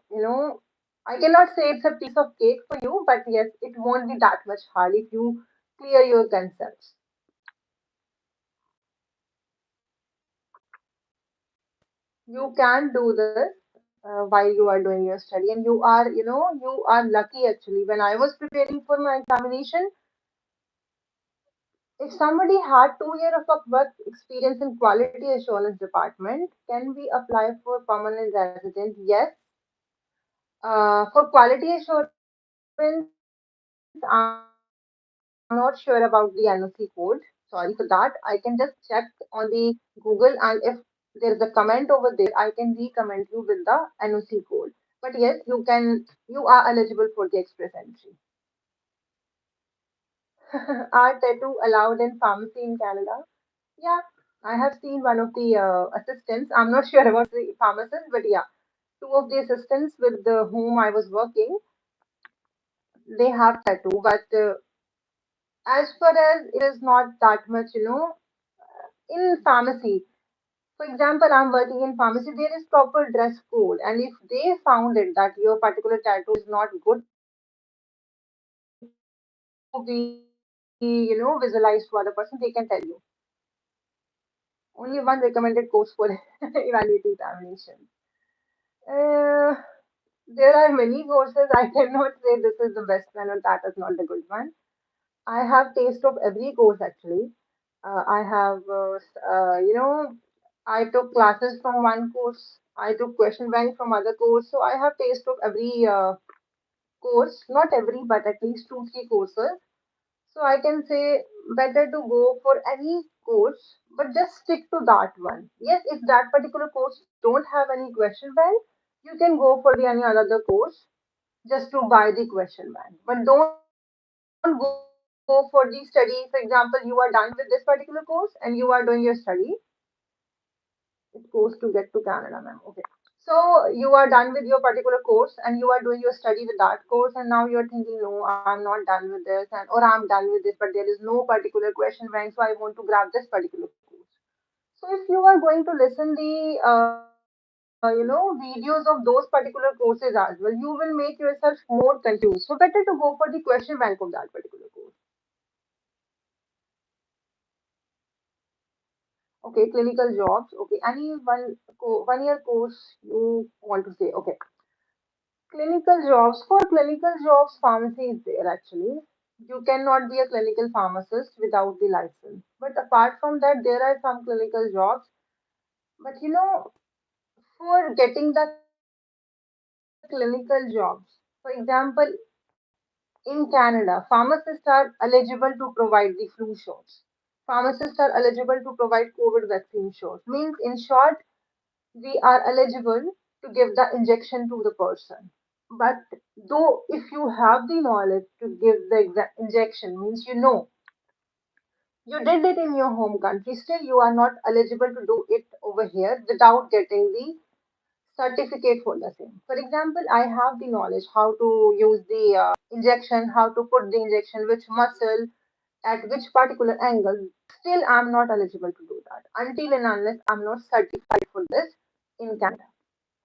Speaker 1: I cannot say it's a piece of cake for you, but yes, it won't be that much hard if you clear your concepts. You can do this while you are doing your study, and you are lucky actually. When I was preparing for my examination, if somebody had 2 years of work experience in quality assurance department, can we apply for permanent resident? Yes. For quality assurance, I'm not sure about the NOC code. Sorry for that. I can just check on the Google, and if there is a comment over there, I can recommend you with the NOC code. But yes, you are eligible for the express entry. Are tattoo allowed in pharmacy in Canada? Yeah, I have seen one of the assistants. I'm not sure about the pharmacist, but yeah, two of the assistants with whom I was working, they have tattoo. But as far as it is not that much, in pharmacy. For example, I'm working in pharmacy. There is proper dress code, and if they found it that your particular tattoo is not good to be, visualized to other person, they can tell you. Only one recommended course for evaluating examination. Uh, there are many courses. I cannot say this is the best one or that is not the good one. I have taste of every course actually. I have, I took classes from one course. I took question bank from other course. So I have taste of every course, not every, but at least two, three courses. So I can say better to go for any course, but just stick to that one. Yes, if that particular course don't have any question bank, you can go for the any other course just to buy the question bank. But don't go for any course go for the study. For example, you are done with this particular course and you are doing your study. It goes to get to Canada, ma'am. Okay. So you are done with your particular course and you are doing your study with that course, and now you're thinking, no, I'm not done with this, and or I'm done with this, but there is no particular question bank, so I want to grab this particular course. So if you are going to listen the videos of those particular courses as well, you will make yourself more confused. So better to go for the question bank of that particular course. Okay, clinical jobs. Okay, any one year course you want to say? Okay, clinical jobs. For clinical jobs, pharmacy is there actually. You cannot be a clinical pharmacist without the license. But apart from that, there are some clinical jobs. But for getting the clinical jobs, for example, in Canada, pharmacists are eligible to provide the flu shots. Pharmacists are eligible to provide COVID vaccine shots. Means, in short, we are eligible to give the injection to the person. But though, if you have the knowledge to give the injection, means you did it in your home country, still you are not eligible to do it over here without getting the certificate for the same. For example, I have the knowledge how to use the injection, how to put the injection, which muscle, at which particular angle. Still, I'm not eligible to do that until and unless I'm not certified for this in Canada.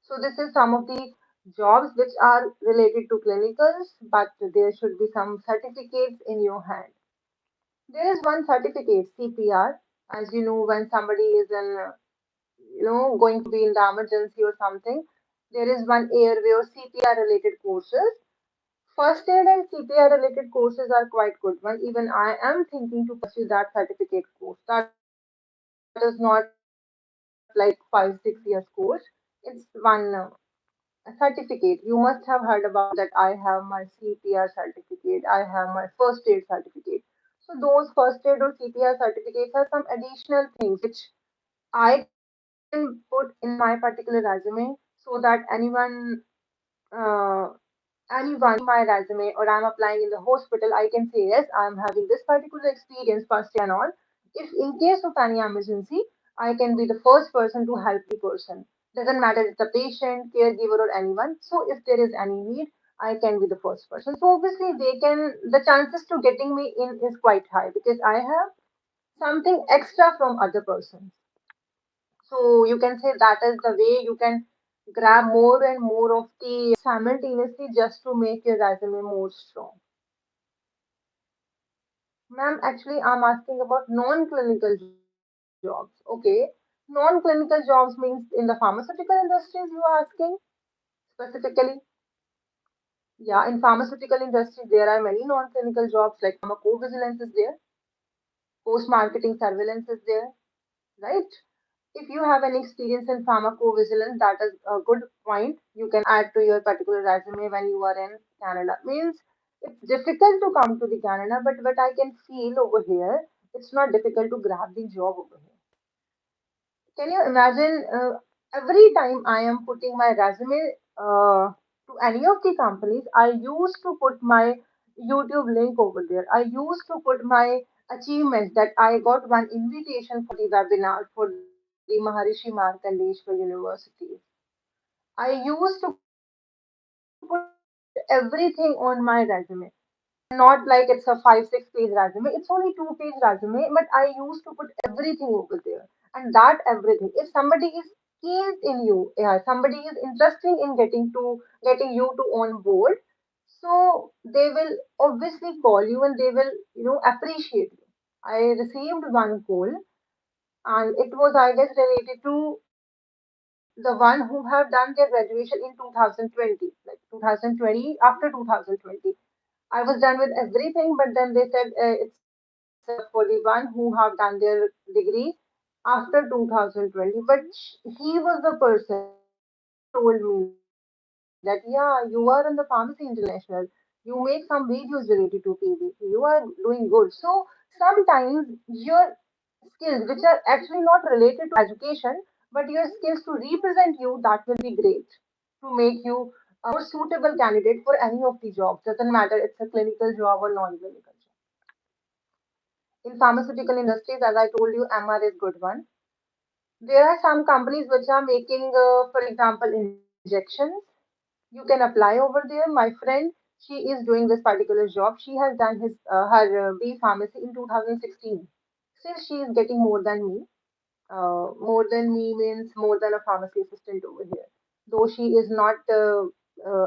Speaker 1: So this is some of the jobs which are related to clinicals, but there should be some certificates in your hand. There is one certificate, CPR, as you know, when somebody is in going to be in the emergency or something, there is one airway or CPR related courses. First aid and CPR related courses are quite good one. Even I am thinking to pursue that certificate course. That is not like 5 6 years course. It's one certificate. You must have heard about that. I have my CPR certificate. I have my first aid certificate. So those first aid or CPR certificates are some additional things which I can put in my particular resume so that uh, anyone my resume or I'm applying in the hospital, I can say yes, I'm having this particular experience, first year and all. If in case of any emergency, I can be the first person to help the person. Doesn't matter if the patient, caregiver, or anyone. So if there is any need, I can be the first person. So obviously, the chances to getting me in is quite high because I have something extra from other persons. So you can say that is the way you can grab more and more of the simultaneously just to make your resume more strong. Ma'am, actually, I'm asking about non-clinical jobs. Okay. Non-clinical jobs means in the pharmaceutical industries you are asking specifically? Yeah, in pharmaceutical industry, there are many non-clinical jobs like pharmacovigilance is there, post-marketing surveillance is there, right? If you have any experience in pharmacovigilance, that is a good point. You can add to your particular resume when you are in Canada. Means it's difficult to come to the Canada, but what I can feel over here, it's not difficult to grab the job over here. Can you imagine? Every time I am putting my resume to any of the companies, I used to put my YouTube link over there. I used to put my achievements that I got one invitation for the webinar for the Maharishi Markandeshwar University. I used to put everything on my resume. And not like it's a 5 6 page resume. It's only 2 page resume, but I used to put everything over there. And that everything. If somebody is keen in you, yeah, somebody is interested in getting you to on board, so they will obviously call you and they will appreciate you. I received one call and it was I guess related to the one who have done their graduation in 2020, like 2020 after 2020. I was done with everything, but then they said it's for the one who have done their degree after 2020. But he was the person who told me that, yeah, you are in the Pharmacy International. You make some videos related to TV. You are doing good. So sometimes your skills, which are actually not related to education, but your skills to represent you, that will be great to make you a more suitable candidate for any of the jobs. Doesn't matter it's a clinical job or non-clinical job. In pharmaceutical industries, as I told you, MR is good one. There are some companies which are making, for example, injections. You can apply over there. My friend, she is doing this particular job. She has done her B pharmacy in 2016. Still, she is getting more than me. More than me means more than a pharmacy assistant over here. Though she is not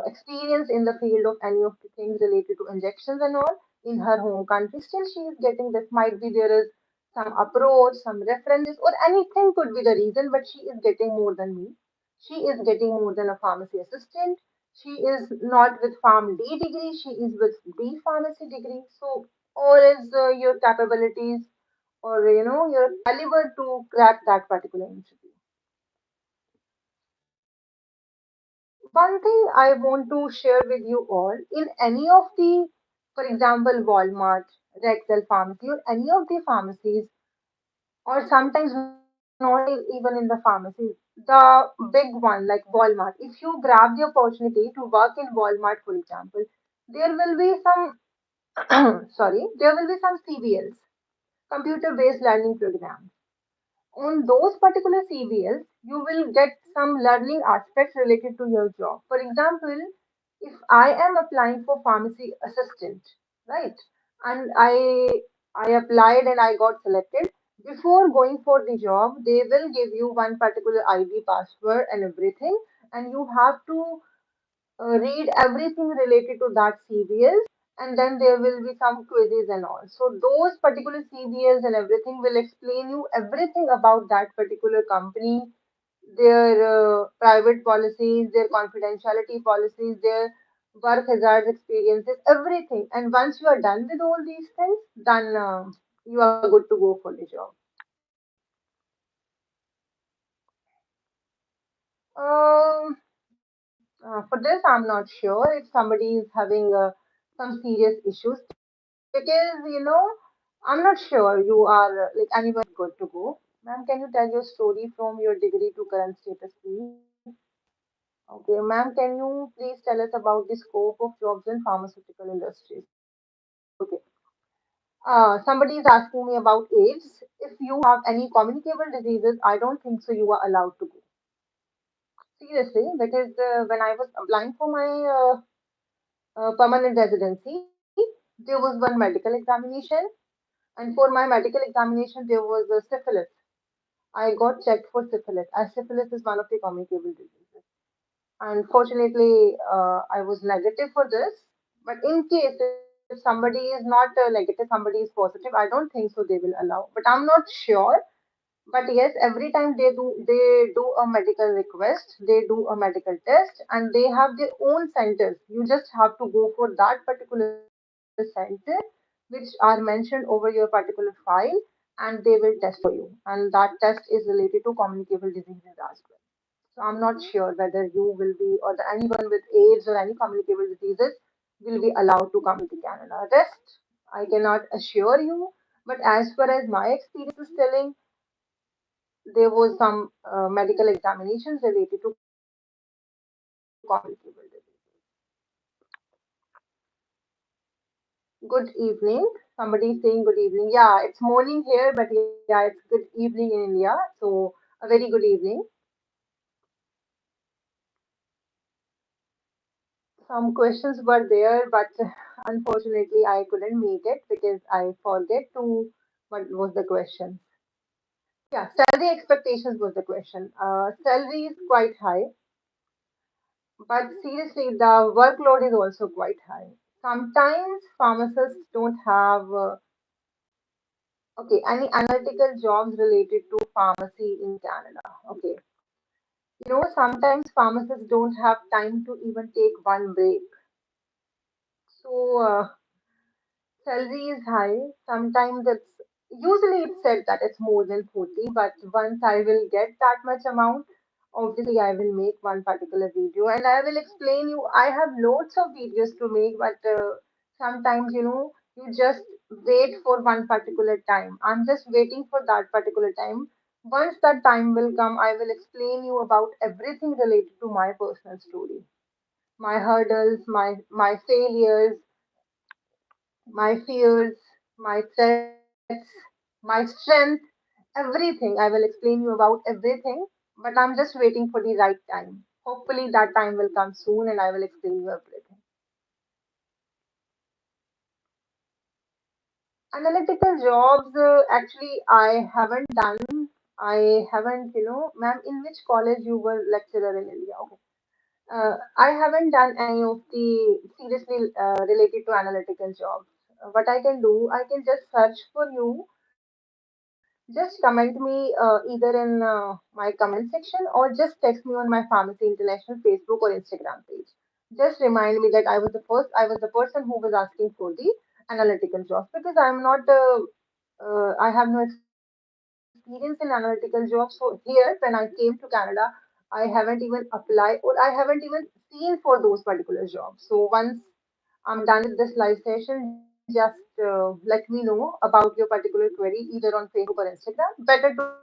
Speaker 1: experienced in the field of any of the things related to injections and all in her home country, still she is getting this. Might be there is some approach, some references, or anything could be the reason, but she is getting more than me. She is getting more than a pharmacy assistant. She is not with Pharm D degree, she is with B pharmacy degree. So, all is your capabilities or your caliber to crack that particular interview. One thing I want to share with you all in any of the, for example, Walmart, Rexel pharmacy, or any of the pharmacies, or sometimes not even in the pharmacies, the big one like Walmart. If you grab the opportunity to work in Walmart, for example, there will be some sorry, there will be some CBLs, computer-based learning programs. On those particular CVLs, you will get some learning aspects related to your job. For example, if I am applying for pharmacy assistant, right, and I applied and I got selected. Before going for the job, they will give you one particular ID password and everything, and you have to read everything related to that CVS, and then there will be some quizzes and all. So those particular CVS and everything will explain you everything about that particular company, their private policies, their confidentiality policies, their work hazards experiences, everything. And once you are done with all these things, then you are good to go for the job. Um, for this, I'm not sure if somebody is having some serious issues because I'm not sure you are like anyone is good to go. Ma'am, can you tell your story from your degree to current status, please? Okay, ma'am, can you please tell us about the scope of jobs in pharmaceutical industries? Okay. Somebody is asking me about AIDS. If you have any communicable diseases, I don't think so. You are allowed to go. Seriously, because when I was applying for my permanent residency, there was one medical examination, and for my medical examination, there was a syphilis. I got checked for syphilis, as syphilis is one of the communicable diseases. Unfortunately, I was negative for this. But in case if somebody is not negative, somebody is positive, I don't think so they will allow. But I'm not sure. But yes, every time they do a medical request, they do a medical test, and they have their own centers. You just have to go for that particular center, which are mentioned over your particular file, and they will test for you. And that test is related to communicable diseases as well. So I'm not sure whether you will be or anyone with AIDS or any communicable diseases will be allowed to come to Canada. Rest, I cannot assure you. But as far as my experience is telling, there was some medical examinations related to communicable diseases. Good evening. Somebody is saying good evening. Yeah, it's morning here, but yeah, it's good evening in India. So a very good evening. Some questions were there, but unfortunately I couldn't make it because I forget to what was the question. Yeah, salary expectations was the question. Salary is quite high, but seriously, the workload is also quite high. Sometimes pharmacists don't have okay any analytical jobs related to pharmacy in Canada. Okay, sometimes pharmacists don't have time to even take one break. So salary is high. Sometimes usually it's said that it's more than 40, but once I will get that much amount, obviously I will make one particular video and I will explain you. I have loads of videos to make, but sometimes you just wait for one particular time. I'm just waiting for that particular time. Once that time will come, I will explain you about everything related to my personal story, my hurdles, my failures, my fears, my threats, my strength, everything. I will explain you about everything, but I'm just waiting for the right time. Hopefully, that time will come soon and I will explain you everything. Analytical jobs, actually, I haven't done. I haven't, ma'am, in which college you were lecturer in India? Okay. I haven't done any of the seriously related to analytical jobs. What I can do, I can just search for you. Just comment me either in my comment section or just text me on my Pharmacy International Facebook or Instagram page. Just remind me that I was the person who was asking for the analytical jobs because I have no experience in analytical jobs. So here, when I came to Canada, I haven't even applied or I haven't even seen for those particular jobs. So once I'm done with this live session, just let me know about your particular query either on Facebook or Instagram. Better to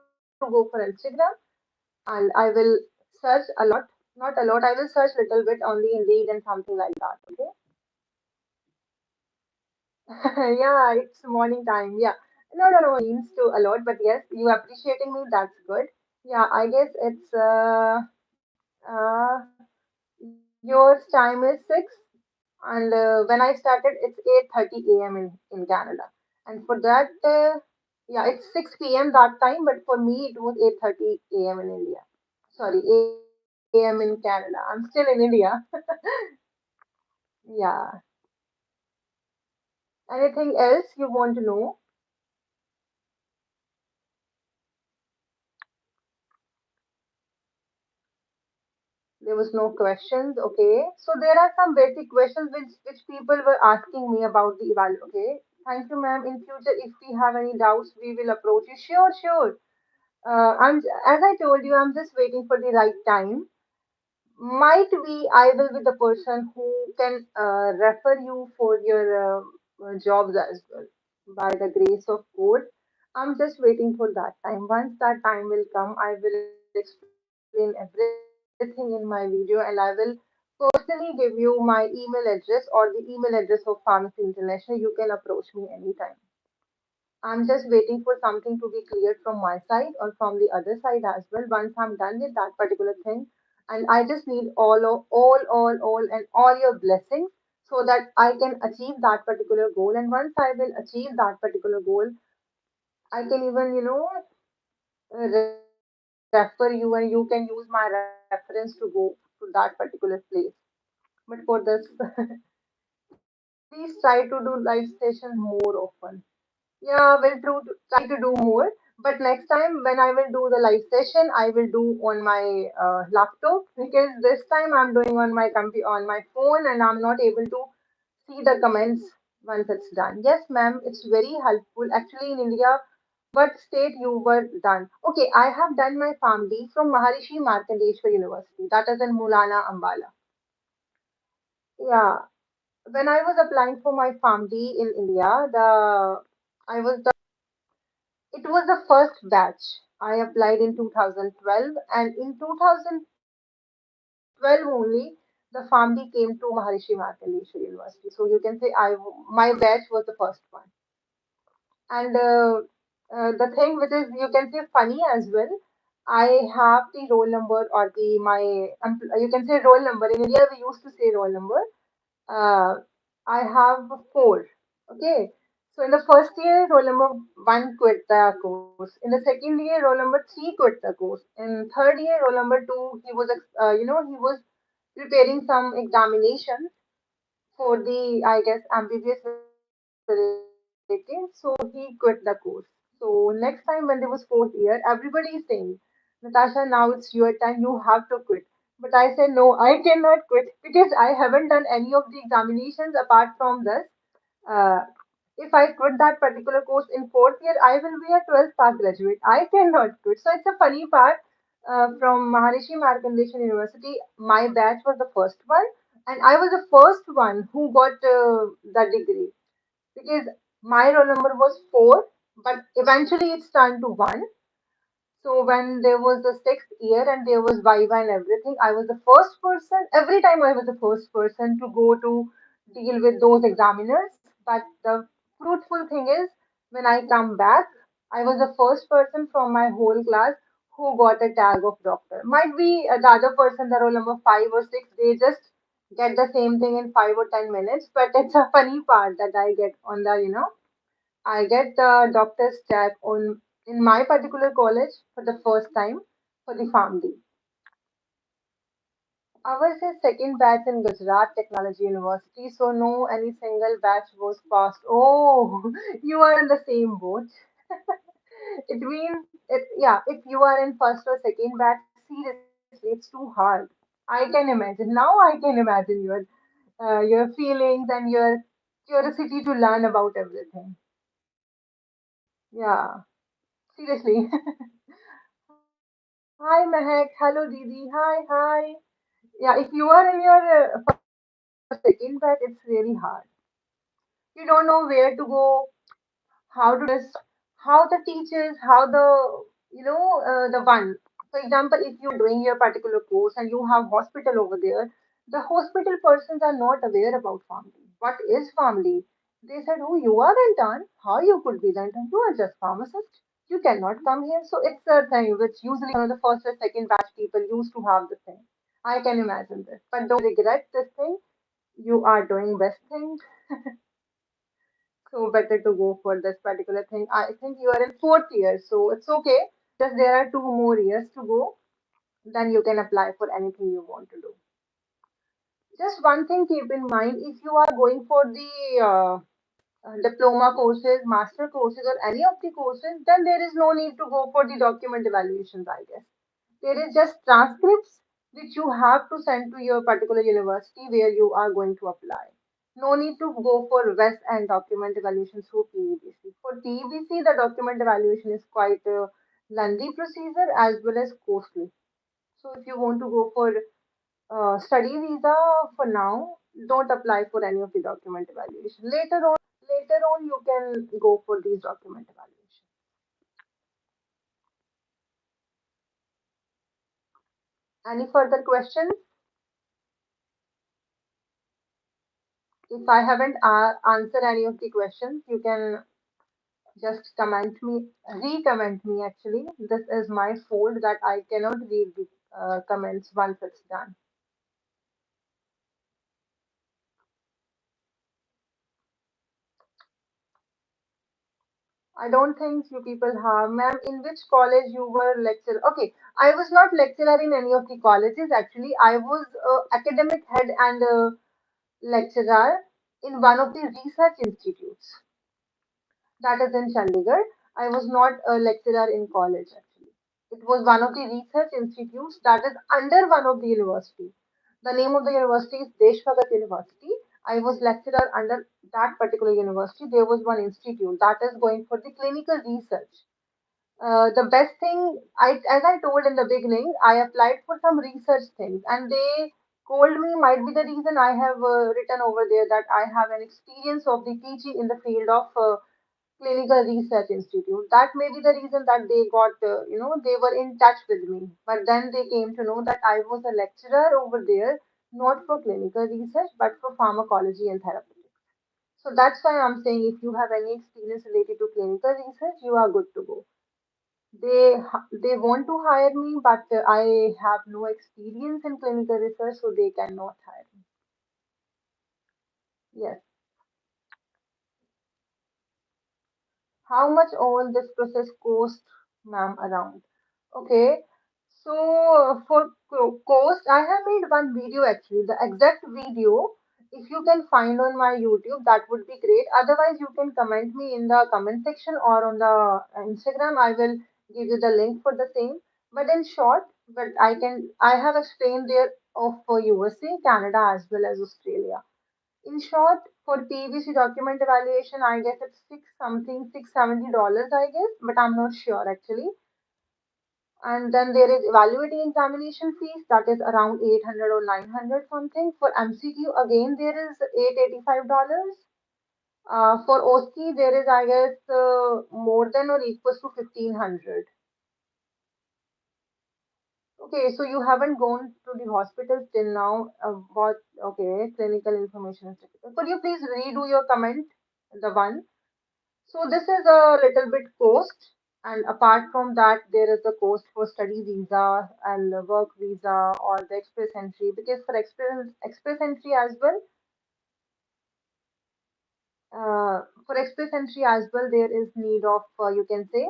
Speaker 1: go for Instagram, and I will search a lot, not a lot. I will search little bit on the Indeed and something like that. Okay. Yeah, it's morning time. Yeah. No. Means to a lot, but yes, you appreciating me. That's good. Yeah, I guess it's yours time is 6, and when I started, it's 8:30 a.m. in Canada. And for that, yeah, it's 6 p.m. that time, but for me, it was 8:30 a.m. in India. Sorry, a.m. in Canada. I'm still in India. Yeah. Anything else you want to know? There was no questions. Okay. So there are some basic questions which people were asking me about the eval. Okay. Thank you, ma'am. In future, if we have any doubts, we will approach you. Sure, sure. As I told you, I'm just waiting for the right time. Might be I will be the person who can refer you for your jobs as well by the grace of God. I'm just waiting for that time. Once that time will come, I will explain everything in my video and I will personally give you my email address or the email address of Pharmacy International. You can approach me anytime. I'm just waiting for something to be cleared from my side or from the other side as well. Once I'm done with that particular thing, and I just need all, and all your blessings so that I can achieve that particular goal. And once I will achieve that particular goal, I can even, refer you and you can use my reference to go to that particular place. But for this, please try to do live sessions more often. Yeah, try to do more. But next time when I will do the live session, I will do on my laptop because this time I'm doing on my on my phone and I'm not able to see the comments once it's done. Yes, ma'am, it's very helpful. Actually, in India, what state you were done? Okay, I have done my PharmD from Maharishi Markandeshwar University. That is in Mulana, Ambala. Yeah, when I was applying for my PharmD in India, I was it was the first batch. I applied in 2012, and in 2012 only, the family came to Maharishi Markandeeshwar University. So you can say my batch was the first one. And the thing which is you can say funny as well. I have the roll number or you can say roll number. In India, we used to say roll number. uh, I have four. Okay. So in the first year, roll number one quit the course. In the second year, roll number three quit the course. In third year, roll number two, he was preparing some examinations for the, I guess, MBBS related. So he quit the course. So next time when there was fourth year, everybody is saying, Natasha, now it's your time. You have to quit. But I said, no, I cannot quit because I haven't done any of the examinations apart from this. Uh, if I quit that particular course in fourth year, I will be a 12th pass graduate. I cannot quit. So it's a funny part. From Maharishi Markandesh University, my batch was the first one, and I was the first one who got the degree because my roll number was four, but eventually it's turned to one. So when there was the sixth year and there was Viva and everything, I was the first person. Every time I was the first person to go to deal with those examiners. But the fruitful thing is, When I come back, I was the first person from my whole class who got a tag of doctor. Might be the other person, the roll number 5 or 6, they just get the same thing in 5 or 10 minutes. But it's a funny part that I get on the, I get the doctor's tag on in my particular college for the first time for the family. Ours is second batch in Gujarat Technology University, so no any single batch was passed. Oh, you are in the same boat. It means it, yeah, if you are in first or second batch, seriously, it's too hard. I can imagine. Now I can imagine your feelings and your curiosity to learn about everything. Yeah, seriously. Hi Mehak, hello Didi. Hi, hi. Yeah, if you are in your first or second batch, it's really hard. You don't know where to go, how to do this, how the teachers, how the one. For example, if you are doing your particular course and you have hospital over there, the hospital persons are not aware about family. What is family? They said, "Oh, you are intern. How you could be the intern? You are just pharmacist. You cannot come here." So it's a thing which usually the first or second batch people used to have the thing. I can imagine this, but don't regret this thing. You are doing best thing. So better to go for this particular thing. I think you are in fourth year, so it's okay. Just there are 2 more years to go. Then you can apply for anything you want to do. Just one thing keep in mind: if you are going for the diploma courses, master courses, or any of the courses, then there is no need to go for the document evaluations, I guess. There is just transcripts which you have to send to your particular university where you are going to apply. No need to go for West and document evaluation through PEBC. For PEBC, the document evaluation is quite a lengthy procedure as well as costly. So if you want to go for study visa for now, don't apply for any of the document evaluation. Later on, you can go for these document evaluation. Any further questions? If I haven't answered any of the questions, you can just re-comment me actually. This is my fault that I cannot read the comments once it's done. I don't think you people have. Ma'am, in which college you were lecturer? Okay, I was not lecturer in any of the colleges actually. I was academic head and lecturer in one of the research institutes. That is in Chandigarh. I was not a lecturer in college actually. It was one of the research institutes that is under one of the university. The name of the university is Deshbhagat University. I was lecturer under that particular university. There was one institute that is going for the clinical research. The best thing, as I told in the beginning, I applied for some research things, and they told me might be the reason I have written over there that I have an experience of the teaching in the field of clinical research institute. That may be the reason that they got, they were in touch with me. But then they came to know that I was a lecturer over there, not for clinical research, but for pharmacology and therapy. So that's why I'm saying if you have any experience related to clinical research, you are good to go. They want to hire me, but I have no experience in clinical research, so they cannot hire me. Yes. How much all this process cost, ma'am, around? Okay. So for cost, I have made one video actually. The exact video, if you can find on my YouTube, that would be great. Otherwise, you can comment me in the comment section or on the Instagram. I will give you the link for the same. But in short, I have explained there of USA, Canada as well as Australia. In short, for PVC document evaluation, I guess it's $670, I guess, but I'm not sure actually. And then there is evaluating examination fees that is around 800 or 900 something. For MCQ, again, there is $885. For OSCE, there is, I guess, more than or equals to 1500. Okay, so you haven't gone to the hospital till now. What? Okay, clinical information is difficult. Could you please redo your comment, the one? So this is a little bit cost, and apart from that, there is the cost for study visa and the work visa or the express entry. Because for express entry as well, there is need of you can say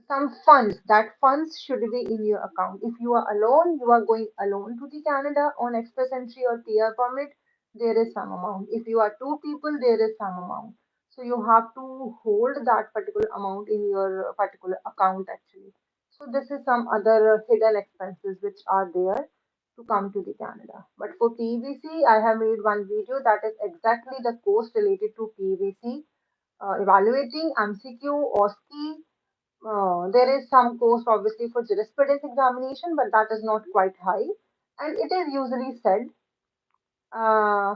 Speaker 1: some funds. That funds should be in your account. If you are alone, you are going alone to the Canada on express entry or PR permit, there is some amount. If you are two people, there is some amount. So you have to hold that particular amount in your particular account actually. So this is some other hidden expenses which are there to come to the Canada. But for PVC, I have made one video that is exactly the cost related to PVC, evaluating MCQ, OSCE. There is some cost obviously for jurisprudence examination, but that is not quite high. And it is usually said, uh,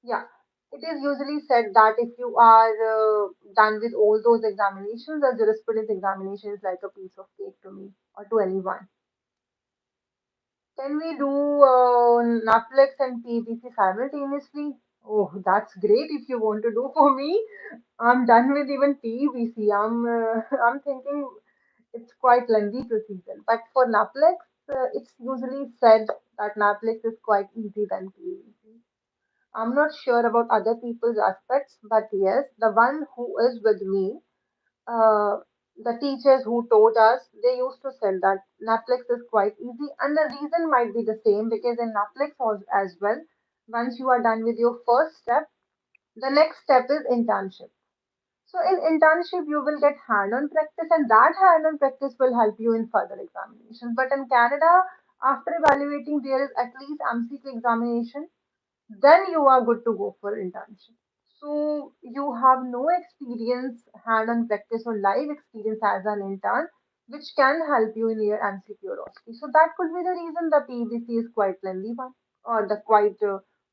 Speaker 1: yeah, it is usually said that if you are done with all those examinations, the jurisprudence examination is like a piece of cake to me or to anyone. Can we do Naplex and PVC simultaneously? Oh, that's great if you want to do for me. I'm done with even PVC. I'm thinking it's quite lengthy procedure. But for Naplex, it's usually said that Naplex is quite easy than PVC. I'm not sure about other people's aspects, but yes, the one who is with me, uh, the teachers who taught us, they used to say that Naplex is quite easy, and the reason might be the same because in Naplex as well, once you are done with your first step, the next step is internship. So in internship, you will get hand-on practice, and that hand-on practice will help you in further examinations. But in Canada, after evaluating, there is at least MCQ examination, then you are good to go for internship. So you have no experience, hand-on practice or live experience as an intern, which can help you in your MCQ or OSCE. So that could be the reason the PVC is quite lengthy one or the quite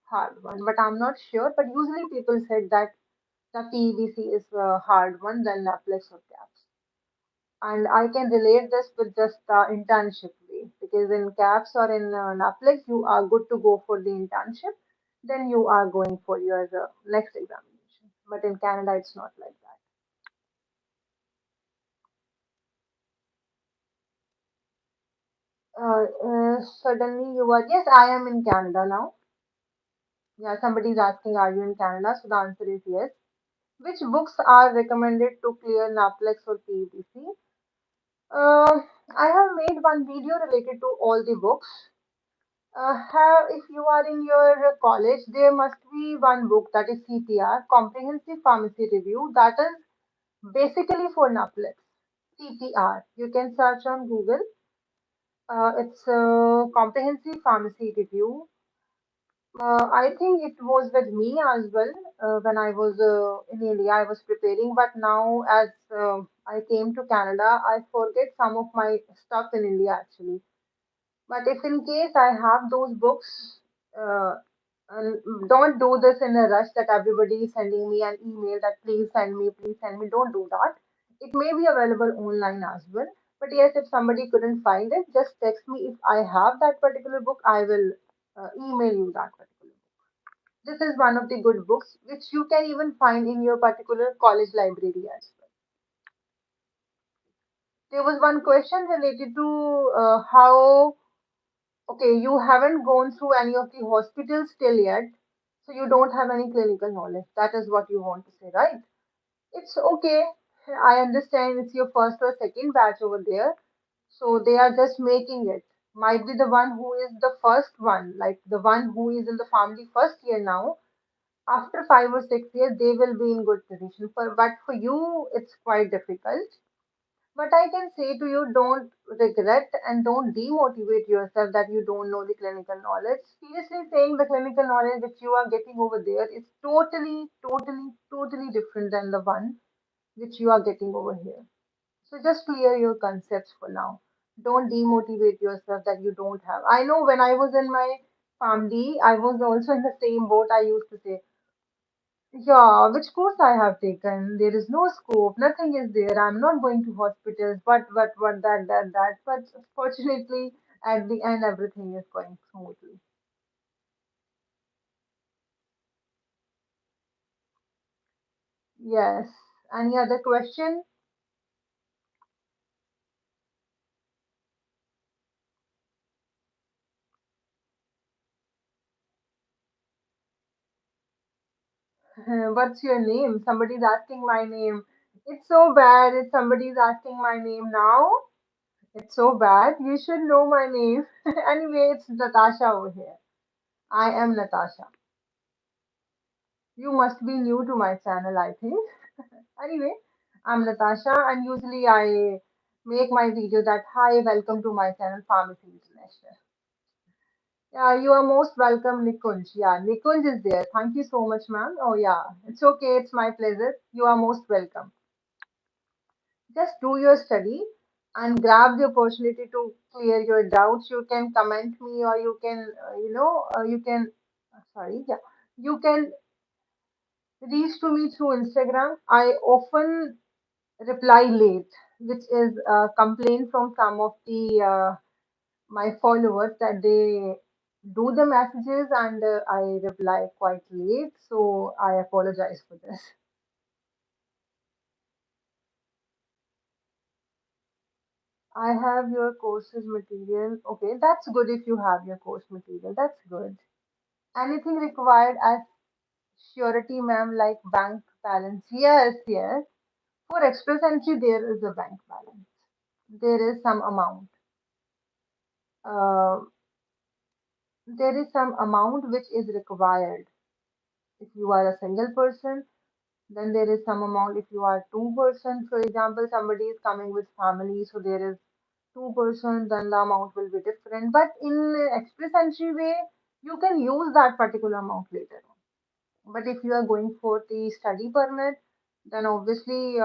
Speaker 1: hard one. But I'm not sure. But usually people said that the PVC is a hard one than Naplex or CAPS. And I can relate this with just the internship way because in CAPS or in Naplex, you are good to go for the internship, then you are going for your next examination. But in Canada, it's not like that. Suddenly you are, yes, I am in Canada now. Yeah, somebody is asking, are you in Canada? So the answer is yes. Which books are recommended to clear Naplex or PVC? Uh, I have made one video related to all the books. If you are in your college, there must be one book that is CPR, Comprehensive Pharmacy Review, that is basically for Naplex. CPR. You can search on Google. It's Comprehensive Pharmacy Review. I think it was with me as well when I was in India. I was preparing, but now as I came to Canada, I forget some of my stuff in India actually. But if in case I have those books, uh, and don't do this in a rush that everybody is sending me an email that please send me, please send me. Don't do that. It may be available online as well. But yes, if somebody couldn't find it, just text me. If I have that particular book, I will email you that particular book. This is one of the good books which you can even find in your particular college library as well. There was one question related to how. Okay, you haven't gone through any of the hospitals till yet, so you don't have any clinical knowledge. That is what you want to say, right? It's okay. I understand it's your first or second batch over there, so they are just making it. Might be the one who is the first one, like the one who is in the family first year now. After 5 or 6 years, they will be in good position. But for you, it's quite difficult. But I can say to you, don't regret and don't demotivate yourself that you don't know the clinical knowledge. Seriously saying, the clinical knowledge which you are getting over there is totally, totally, totally different than the one which you are getting over here. So just clear your concepts for now. Don't demotivate yourself that you don't have. I know when I was in my PharmD, I was also in the same boat. I used to say, yeah, which course I have taken? There is no scope, nothing is there. I'm not going to hospitals, what, that. But fortunately, at the end, everything is going smoothly. Yes. Any other question? What's your name? Somebody's asking my name. It's so bad if somebody's asking my name now. It's so bad. You should know my name. Anyway, it's Natasha over here. I am Natasha. You must be new to my channel, I think. Anyway, I'm Natasha, and usually I make my video that hi, welcome to my channel, Pharmacy International. Yeah, you are most welcome, Nikunj. Yeah, Nikunj is there. Thank you so much, ma'am. Oh, yeah, it's okay. It's my pleasure. You are most welcome. Just do your study and grab the opportunity to clear your doubts. You can comment me, or you can, you can, sorry, yeah, you can reach to me through Instagram. I often reply late, which is a complaint from some of the my followers that they do the messages and I reply quite late. So I apologize for this. I have your courses material. Okay, that's good if you have your course material. That's good. Anything required as surety, ma'am, like bank balance? Yes, yes. For express entry, there is a bank balance. There is some amount. Uh, there is some amount which is required. If you are a single person, then there is some amount. If you are two-person, for example, somebody is coming with family, so there is two-person, then the amount will be different. But in express entry way, you can use that particular amount later on. But if you are going for the study permit, then obviously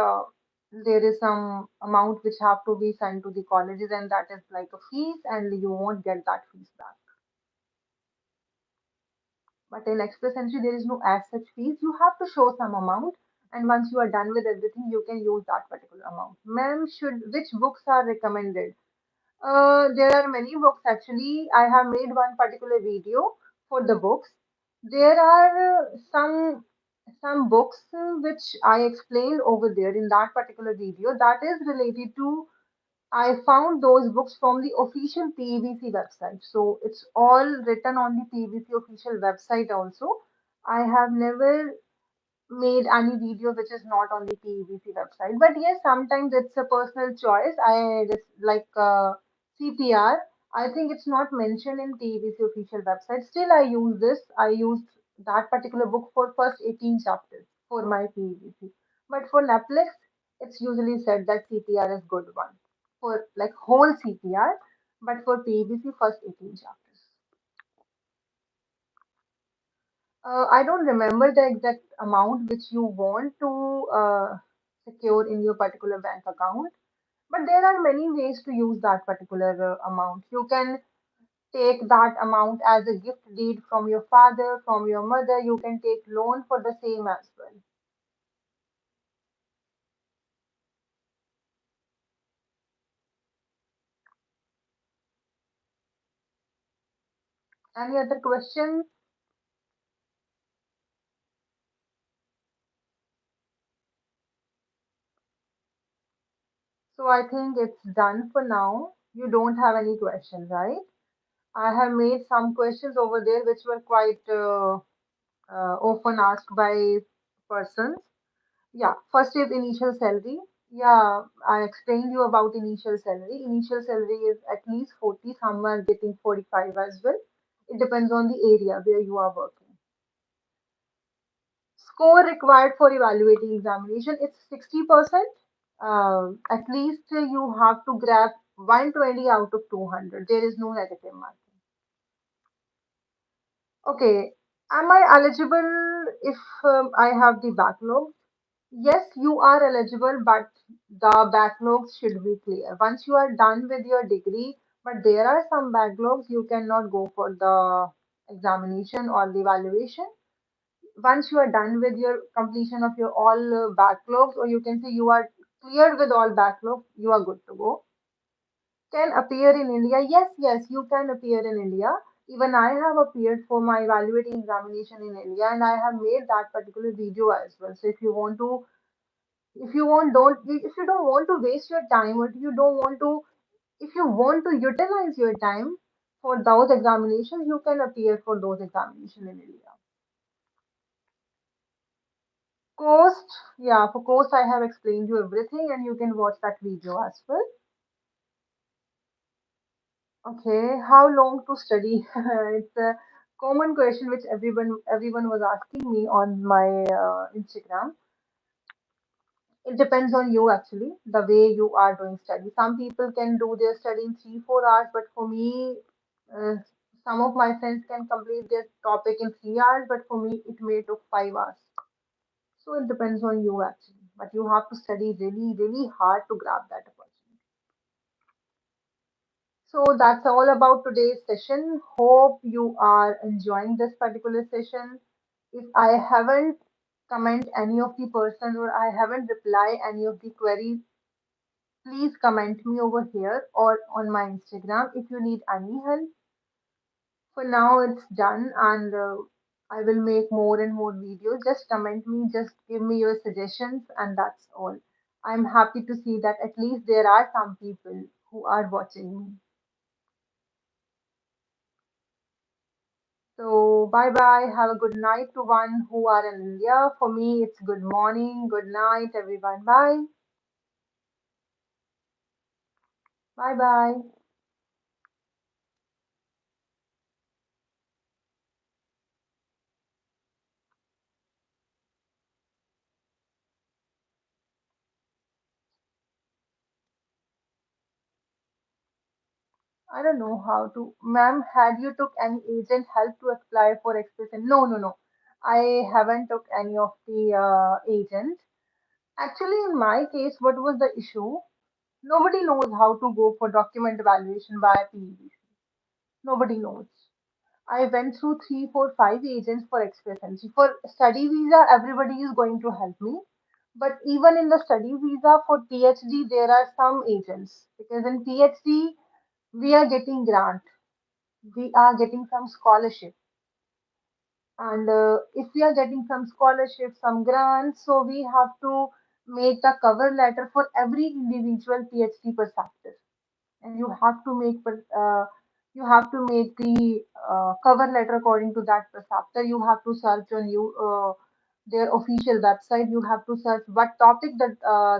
Speaker 1: there is some amount which have to be sent to the colleges, and that is like a fees, and you won't get that fees back. But in express entry, there is no as such fees. You have to show some amount, and once you are done with everything, you can use that particular amount. Ma'am, should which books are recommended? There are many books actually. I have made one particular video for the books. There are some books which I explained over there in that particular video that is related to. I found those books from the official PVC website. So it's all written on the PVC official website also. I have never made any video which is not on the PVC website. But yes, sometimes it's a personal choice. I just like CPR. I think it's not mentioned in PVC official website. Still, I use this. I used that particular book for first 18 chapters for my PVC. But for Naplex, it's usually said that CPR is good one for like whole CPR. But for PVC, first 18 chapters. I don't remember the exact amount which you want to secure in your particular bank account, but there are many ways to use that particular amount. You can take that amount as a gift deed from your father, from your mother. You can take loan for the same as well. Any other questions? So I think it's done for now. You don't have any questions, right? I have made some questions over there which were quite often asked by persons. Yeah, first is initial salary. Yeah, I explained you about initial salary. Initial salary is at least 40, some are getting 45 as well. It depends on the area where you are working. Score required for evaluating examination, it's 60%. At least you have to grab 120 out of 200. There is no negative marking. Okay, am I eligible if I have the backlog? Yes, you are eligible, but the backlogs should be clear. Once you are done with your degree, but there are some backlogs, you cannot go for the examination or the evaluation. Once you are done with your completion of your all backlogs, or you can say you are cleared with all backlogs, you are good to go. Can appear in India? Yes, yes, you can appear in India. Even I have appeared for my evaluating examination in India, and I have made that particular video as well. So if you want to, if you want, don't, if you don't want to waste your time, or you don't want to, if you want to utilize your time for those examinations, you can appear for those examinations in India. Cost, yeah, for cost, I have explained you everything, and you can watch that video as well. Okay, how long to study? It's a common question which everyone was asking me on my Instagram. It depends on you actually, the way you are doing study. Some people can do their study in 3 4 hours, but for me, uh, some of my friends can complete their topic in 3 hours, but for me, it may took 5 hours. So it depends on you actually, but you have to study really, really hard to grab that opportunity. So that's all about today's session. Hope you are enjoying this particular session. If I haven't comment any of the person or I haven't reply any of the queries, please comment me over here or on my Instagram if you need any help. For now, it's done, and I will make more and more videos. Just comment me, just give me your suggestions, and that's all. I'm happy to see that at least there are some people who are watching me. So, bye bye. Have a good night to one who are in India. For me, it's good morning, good night, everyone. Bye. Bye bye. I don't know how to. Ma'am, had you took any agent help to apply for expression? No, no, no. I haven't took any of the agent. Actually, in my case, what was the issue? Nobody knows how to go for document evaluation by PEBC. Nobody knows. I went through 3 4 5 agents for express entry. For study visa, everybody is going to help me. But even in the study visa for PhD, there are some agents because in PhD we are getting grant, we are getting some scholarship, and if we are getting some scholarship, some grants, so we have to make the cover letter for every individual PhD perspective, and you have to make the cover letter according to that chapter. You have to search on their official website. You have to search what topic that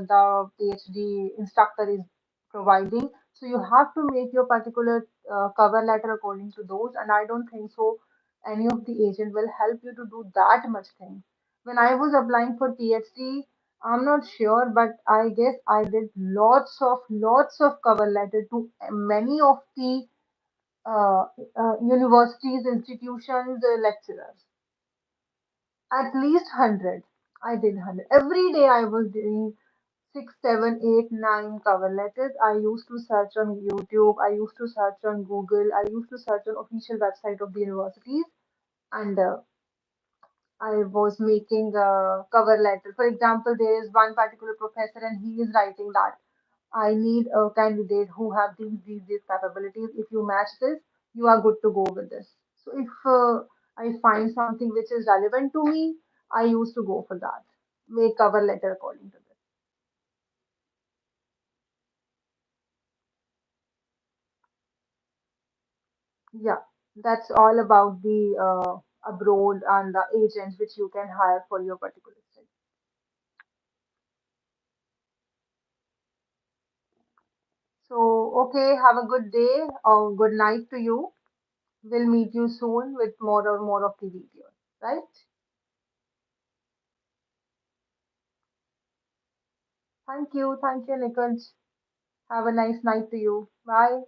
Speaker 1: the PhD instructor is providing. So you have to make your particular cover letter according to those. And I don't think so any of the agent will help you to do that much thing. When I was applying for PhD, I'm not sure, but I guess I did lots of cover letter to many of the uh, universities, institutions, lecturers. At least 100. I did 100. Every day I was doing 6, 7, 8, 9 cover letters. I used to search on YouTube. I used to search on Google. I used to search on official website of the universities, and I was making a cover letter. For example, there is one particular professor, and he is writing that I need a candidate who have these capabilities. If you match this, you are good to go with this. So if I find something which is relevant to me, I used to go for that. Make cover letter according to this. Yeah, that's all about the abroad and the agents which you can hire for your particular study. So okay, have a good day or good night to you. We'll meet you soon with more of the videos, right? Thank you, Nikhil. Have a nice night to you. Bye.